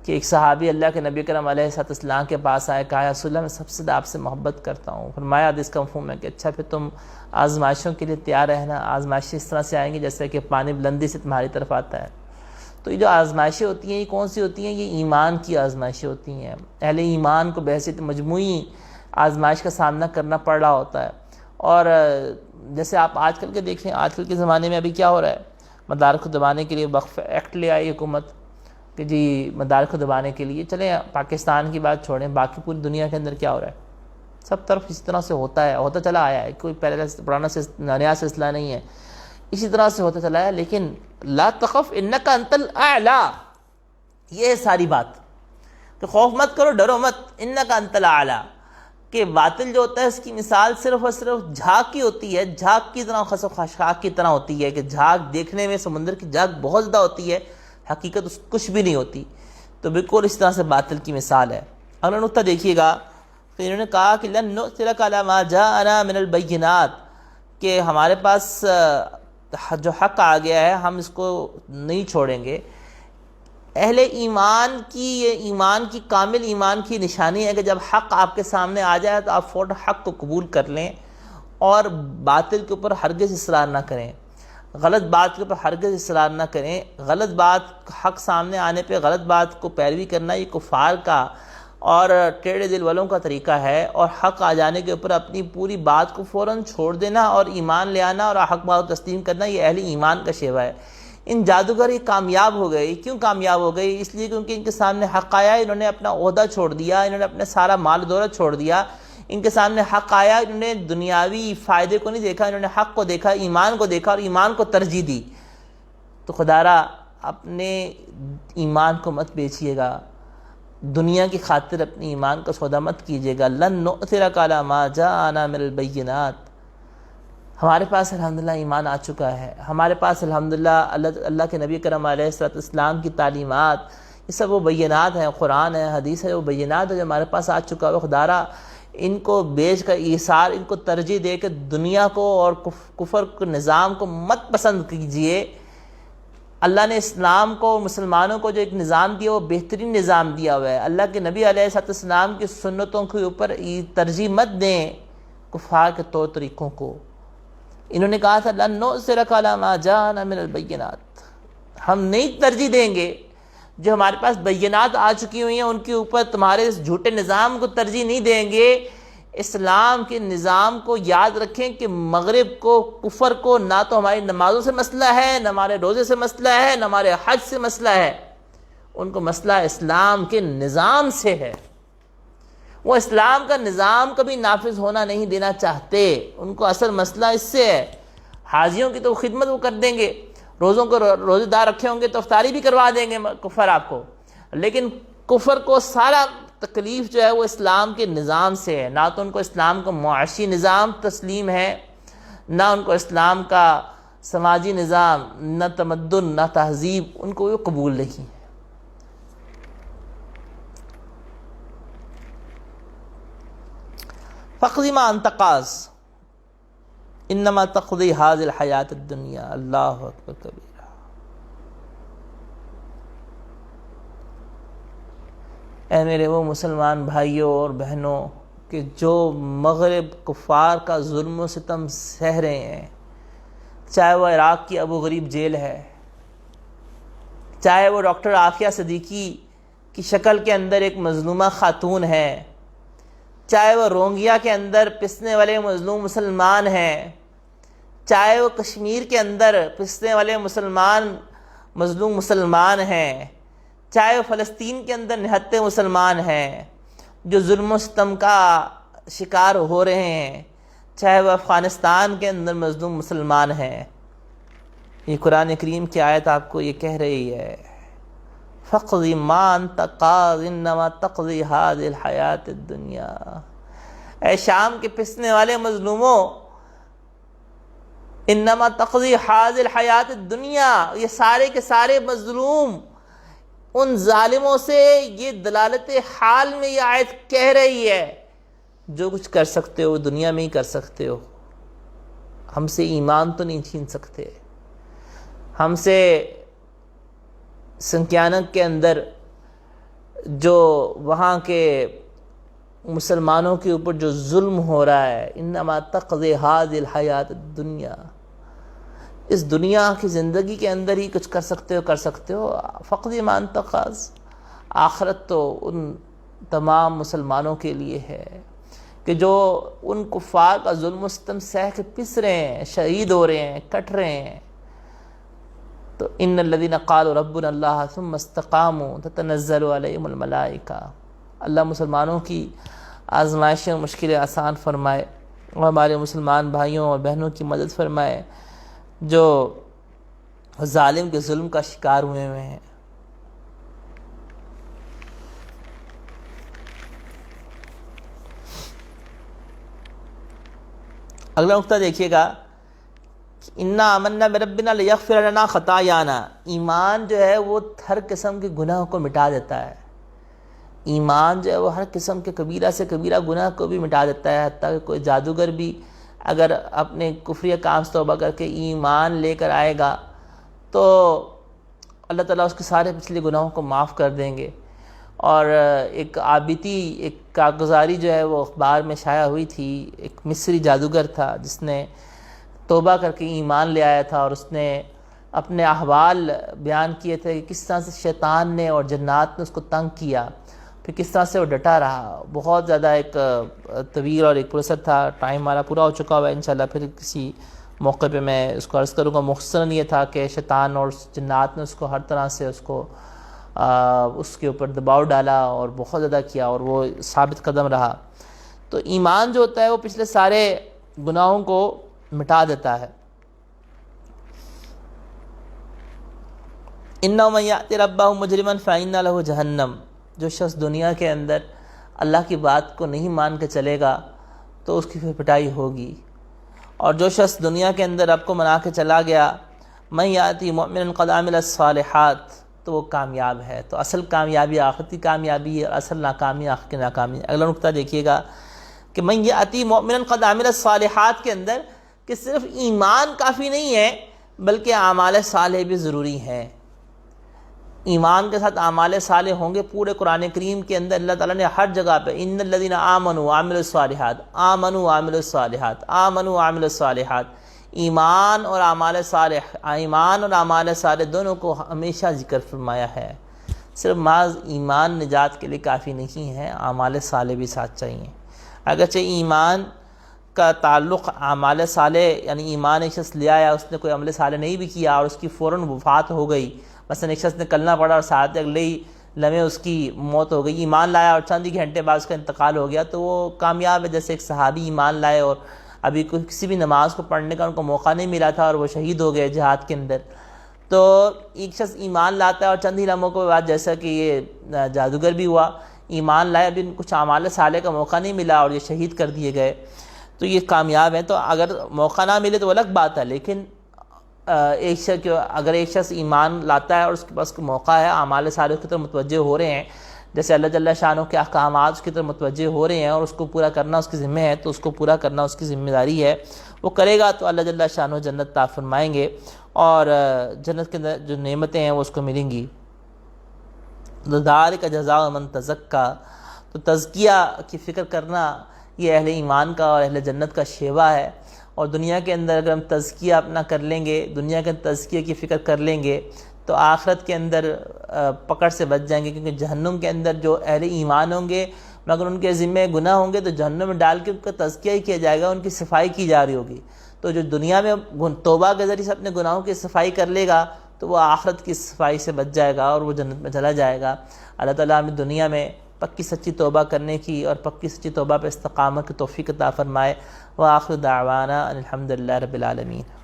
کہ ایک صحابی اللہ کے نبی کرم علیہ السلام کے پاس آئے، کہا یا رسول اللہ میں سب سے آپ سے محبت کرتا ہوں. فرمایا حدیث کا مفہوم ہے کہ اچھا پھر تم آزمائشوں کے لیے تیار رہنا، آزمائشیں اس طرح سے آئیں گی جیسے کہ پانی بلندی سے تمہاری طرف آتا ہے. تو یہ جو آزمائشیں ہوتی ہیں یہ کون سی ہوتی ہیں؟ یہ ایمان کی آزمائشیں ہوتی ہیں. اہل ایمان کو بحیثیت مجموعی آزمائش کا سامنا کرنا پڑ رہا ہوتا ہے. اور جیسے آپ آج کل کے دیکھیں، آج کل کے زمانے میں ابھی کیا ہو رہا ہے، مدارس کو دبانے کے لیے وقف ایکٹ لے آئی حکومت کہ جی مدارس کو دبانے کے لیے. چلیں پاکستان کی بات چھوڑیں، باقی پوری دنیا کے اندر کیا ہو رہا ہے، سب طرف اسی طرح سے ہوتا ہے، ہوتا چلا آیا ہے، کوئی پہلے پرانا نیا سلسلہ نہیں ہے، اسی طرح سے ہوتا چلا ہے. لیکن لا تخف انک انت الاعلی، یہ ہے ساری بات کہ خوف مت کرو، ڈرو مت، انک انت الاعلی. کہ باطل جو ہوتا ہے اس کی مثال صرف اور صرف جھاگ کی ہوتی ہے، جھاگ کی طرح، خس و خاشاک کی طرح ہوتی ہے کہ جھاگ دیکھنے میں سمندر کی جھاگ بہت زیادہ ہوتی ہے، حقیقت اس کچھ بھی نہیں ہوتی. تو بالکل اس طرح سے باطل کی مثال ہے. اگلا نقطہ دیکھیے گا کہ انہوں نے کہا کہ لن نؤثرک علی ما جاءنا من البینات، کہ ہمارے پاس جو حق آ گیا ہے ہم اس کو نہیں چھوڑیں گے. اہل ایمان کی یہ ایمان کی کامل ایمان کی نشانی ہے کہ جب حق آپ کے سامنے آ جائے تو آپ فوراً حق کو قبول کر لیں اور باطل کے اوپر ہرگز اصرار نہ کریں، غلط بات کے اوپر ہرگز اصرار نہ کریں. غلط بات حق سامنے آنے پہ غلط بات کو پیروی کرنا یہ کفار کا اور ٹیڑھے دل والوں کا طریقہ ہے، اور حق آ جانے کے اوپر اپنی پوری بات کو فوراً چھوڑ دینا اور ایمان لے آنا اور حق بات کو تسلیم کرنا یہ اہل ایمان کا شیوہ ہے. ان جادوگر یہ کامیاب ہو گئے. کیوں کامیاب ہو گئی؟ اس لیے کیونکہ ان کے سامنے حق آیا، انہوں نے اپنا عہدہ چھوڑ دیا، انہوں نے اپنا سارا مال دولت چھوڑ دیا. ان کے سامنے حق آیا، انہوں نے دنیاوی فائدے کو نہیں دیکھا، انہوں نے حق کو دیکھا، ایمان کو دیکھا اور ایمان کو ترجیح دی. تو خدارا اپنے ایمان کو مت بیچیے گا، دنیا کی خاطر اپنی ایمان کا سودا مت کیجیے گا. لن نؤثرک علی ما جاءنا من البینات، ہمارے پاس الحمدللہ ایمان آ چکا ہے، ہمارے پاس الحمدللہ اللہ کے نبی کرم علیہ السلام کی تعلیمات، یہ سب وہ بینات ہیں، قرآن ہے، حدیث ہے، وہ بینات ہے جو ہمارے پاس آ چکا ہے. خدارا ان کو بیچ کر ایثار، ان کو ترجیح دے کے دنیا کو اور کفر کے نظام کو مت پسند کیجیے. اللہ نے اسلام کو، مسلمانوں کو جو ایک نظام دیا وہ بہترین نظام دیا ہوا ہے. اللہ کے نبی علیہ السلام کی سنتوں کے اوپر ترجیح مت دیں کفار کے طور طریقوں کو. انہوں نے کہا تھا لن نؤثرک علی ما جاءنا من البینات، ہم نہیں ترجیح دیں گے جو ہمارے پاس بینات آ چکی ہوئی ہیں ان کے اوپر تمہارے اس جھوٹے نظام کو ترجیح نہیں دیں گے. اسلام کے نظام کو یاد رکھیں کہ مغرب کو، کفر کو نہ تو ہماری نمازوں سے مسئلہ ہے، نہ ہمارے روزے سے مسئلہ ہے، نہ ہمارے حج سے مسئلہ ہے. ان کو مسئلہ اسلام کے نظام سے ہے. وہ اسلام کا نظام کبھی نافذ ہونا نہیں دینا چاہتے. ان کو اصل مسئلہ اس سے ہے. حاجیوں کی تو خدمت وہ کر دیں گے، روزوں کو روزے دار رکھے ہوں گے تو افطاری بھی کروا دیں گے کفر آپ کو، لیکن کفر کو سارا تکلیف جو ہے وہ اسلام کے نظام سے ہے. نہ تو ان کو اسلام کا معاشی نظام تسلیم ہے، نہ ان کو اسلام کا سماجی نظام، نہ تمدن، نہ تہذیب ان کو یہ قبول نہیں ہے. فاقض ما انت قاض انما تقضی هذه الحیات الدنیا. اللہ اکبر کبیرہ. اے میرے وہ مسلمان بھائیوں اور بہنوں کہ جو مغرب کفار کا ظلم و ستم سہ رہے ہیں، چاہے وہ عراق کی ابو غریب جیل ہے، چاہے وہ ڈاکٹر عافیہ صدیقی کی شکل کے اندر ایک مظلومہ خاتون ہے، چاہے وہ رونگیا کے اندر پسنے والے مظلوم مسلمان ہیں، چاہے وہ کشمیر کے اندر پسنے والے مظلوم مسلمان ہیں، چاہے وہ فلسطین کے اندر نہتے مسلمان ہیں جو ظلم و ستم کا شکار ہو رہے ہیں، چاہے وہ افغانستان کے اندر مظلوم مسلمان ہیں، یہ قرآن کریم کی آیت آپ کو یہ کہہ رہی ہے فَقْضِ مَا أَنْتَ قَاضٍ إِنَّمَا تَقْضِي هَذِهِ الْحَيَاةِ الدُّنْيَا۔ اے شام کے پسنے والے مظلوموں، انما تقضی هذه الحیات الدنیا، یہ سارے کے سارے مظلوم ان ظالموں سے یہ دلالت حال میں یہ آیت کہہ رہی ہے جو کچھ کر سکتے ہو دنیا میں ہی کر سکتے ہو، ہم سے ایمان تو نہیں چھین سکتے، ہم سے سنکیانک کے اندر جو وہاں کے مسلمانوں کے اوپر جو ظلم ہو رہا ہے، انما تقضی هذه الحیات الدنیا، اس دنیا کی زندگی کے اندر ہی کچھ کر سکتے ہو، فقض ما انت قاض، آخرت تو ان تمام مسلمانوں کے لیے ہے کہ جو ان کفار کا ظلم و ستم سہ کے پس رہے ہیں، شہید ہو رہے ہیں، کٹ رہے ہیں۔ تو ان الذین قالوا ربنا اللہ ثم استقاموا تتنزل علیہم الملائکہ، اللہ مسلمانوں کی آزمائشیں اور مشکلیں آسان فرمائے اور ہمارے مسلمان بھائیوں اور بہنوں کی مدد فرمائے جو ظالم کے ظلم کا شکار ہوئے ہیں۔ اگلا نقطہ دیکھیے گا، انا آمنا بربنا لیغفر لنا خطایانا، ایمان جو ہے وہ ہر قسم کے گناہ کو مٹا دیتا ہے، ایمان جو ہے وہ ہر قسم کے کبیرہ سے کبیرہ گناہ کو بھی مٹا دیتا ہے، حتیٰ کہ کوئی جادوگر بھی اگر اپنے کفری کام سے توبہ کر کے ایمان لے کر آئے گا تو اللہ تعالیٰ اس کے سارے پچھلے گناہوں کو معاف کر دیں گے۔ اور ایک آبیتی ایک کارگزاری جو ہے وہ اخبار میں شائع ہوئی تھی، ایک مصری جادوگر تھا جس نے توبہ کر کے ایمان لے آیا تھا اور اس نے اپنے احوال بیان کیے تھے کہ کس طرح سے شیطان نے اور جنات نے اس کو تنگ کیا، پھر کس طرح سے وہ ڈٹا رہا۔ بہت زیادہ ایک طویل اور ایک پرسر تھا، ٹائم ہمارا پورا ہو چکا ہوا ہے، انشاءاللہ پھر کسی موقع پہ میں اس کو عرض کروں گا۔ مختصراً یہ تھا کہ شیطان اور جنات نے اس کو ہر طرح سے اس کے اوپر دباؤ ڈالا اور بہت زیادہ کیا اور وہ ثابت قدم رہا۔ تو ایمان جو ہوتا ہے وہ پچھلے سارے گناہوں کو مٹا دیتا ہے۔ اِنَّهُ مَن يَأْتِ رَبَّهُ مُجْرِمًا فَإِنَّ لَهُ جَهَنَّمَ، جو شخص دنیا کے اندر اللہ کی بات کو نہیں مان کے چلے گا تو اس کی پھر پٹائی ہوگی، اور جو شخص دنیا کے اندر رب کو منا کے چلا گیا، مَن يَأْتِ مُؤْمِنًا قَدْ عَمِلَ الصَّالِحَاتِ، تو وہ کامیاب ہے۔ تو اصل کامیابی آخرتی کامیابی ہے، اصل ناکامی آخرت کی ناکامی ہے۔ اگلا نقطہ دیکھیے گا کہ مَن يَأْتِ مُؤْمِنًا قَدْ عَمِلَ الصَّالِحَاتِ کے اندر کہ صرف ایمان کافی نہیں ہے بلکہ اعمال صالح بھی ضروری ہیں۔ ایمان کے ساتھ اعمال صالح ہوں گے۔ پورے قرآن کریم کے اندر اللہ تعالیٰ نے ہر جگہ پہ ان الذین آمنوا وعملوا الصالحات، آمنوا وعملوا الصالحات، آمنوا وعملوا الصالحات، ایمان اور اعمال صالح، ایمان اور اعمال صالح دونوں کو ہمیشہ ذکر فرمایا ہے۔ صرف محض ایمان نجات کے لیے کافی نہیں ہے، اعمال صالح بھی ساتھ چاہیے۔ اگرچہ ایمان کا تعلق اعمال صالح، یعنی ایمان ایک شخص لے آیا، اس نے کوئی عمل صالح نہیں بھی کیا اور اس کی فوراً وفات ہو گئی، مثلا ایک شخص نے کلمہ پڑھا اور ساتھ اگلے ہی لمحے اس کی موت ہو گئی، ایمان لایا اور چند ہی گھنٹے بعد اس کا انتقال ہو گیا، تو وہ کامیاب ہے۔ جیسے ایک صحابی ایمان لائے اور ابھی کسی بھی نماز کو پڑھنے کا ان کو موقع نہیں ملا تھا اور وہ شہید ہو گئے جہاد کے اندر۔ تو ایک شخص ایمان لاتا ہے اور چند ہی لمحوں کے بعد، جیسا کہ یہ جادوگر بھی ہوا، ایمان لائے، ابھی کچھ اعمال صالح کا موقع نہیں ملا اور یہ شہید کر دیے گئے، تو یہ کامیاب ہیں۔ تو اگر موقع نہ ملے تو الگ بات ہے، لیکن اگر ایک شخص ایمان لاتا ہے اور اس کے پاس موقع ہے، اعمال صالح کی طرف متوجہ ہو رہے ہیں، جیسے اللہ جل شانہ کے احکامات اس کی طرف متوجہ ہو رہے ہیں اور اس کو پورا کرنا اس کی ذمہ ہے، تو اس کو پورا کرنا اس کی ذمہ داری ہے، وہ کرے گا تو اللہ جل شانہ جنت عطا فرمائیں گے اور جنت کے اندر جو نعمتیں ہیں وہ اس کو ملیں گی۔ ذالک جزاء من تزکا، تو تزکیہ کی فکر کرنا یہ اہل ایمان کا اور اہل جنت کا شیوا ہے۔ اور دنیا کے اندر اگر ہم تزکیہ اپنا کر لیں گے، دنیا کے تزکیہ کی فکر کر لیں گے تو آخرت کے اندر پکڑ سے بچ جائیں گے، کیونکہ جہنم کے اندر جو اہل ایمان ہوں گے مگر ان کے ذمے گناہ ہوں گے تو جہنم میں ڈال کے ان کا تزکیہ ہی کیا جائے گا، ان کی صفائی کی جا رہی ہوگی۔ تو جو دنیا میں توبہ کے ذریعے سے اپنے گناہوں کی صفائی کر لے گا تو وہ آخرت کی صفائی سے بچ جائے گا اور وہ جنت میں چلا جائے گا۔ اللہ تعالیٰ ہمیں دنیا میں پکی سچی توبہ کرنے کی اور پکی سچی توبہ پہ استقامت کی توفیق عطا فرمائے۔ وآخر دعوانا ان الحمد للہ رب العالمین۔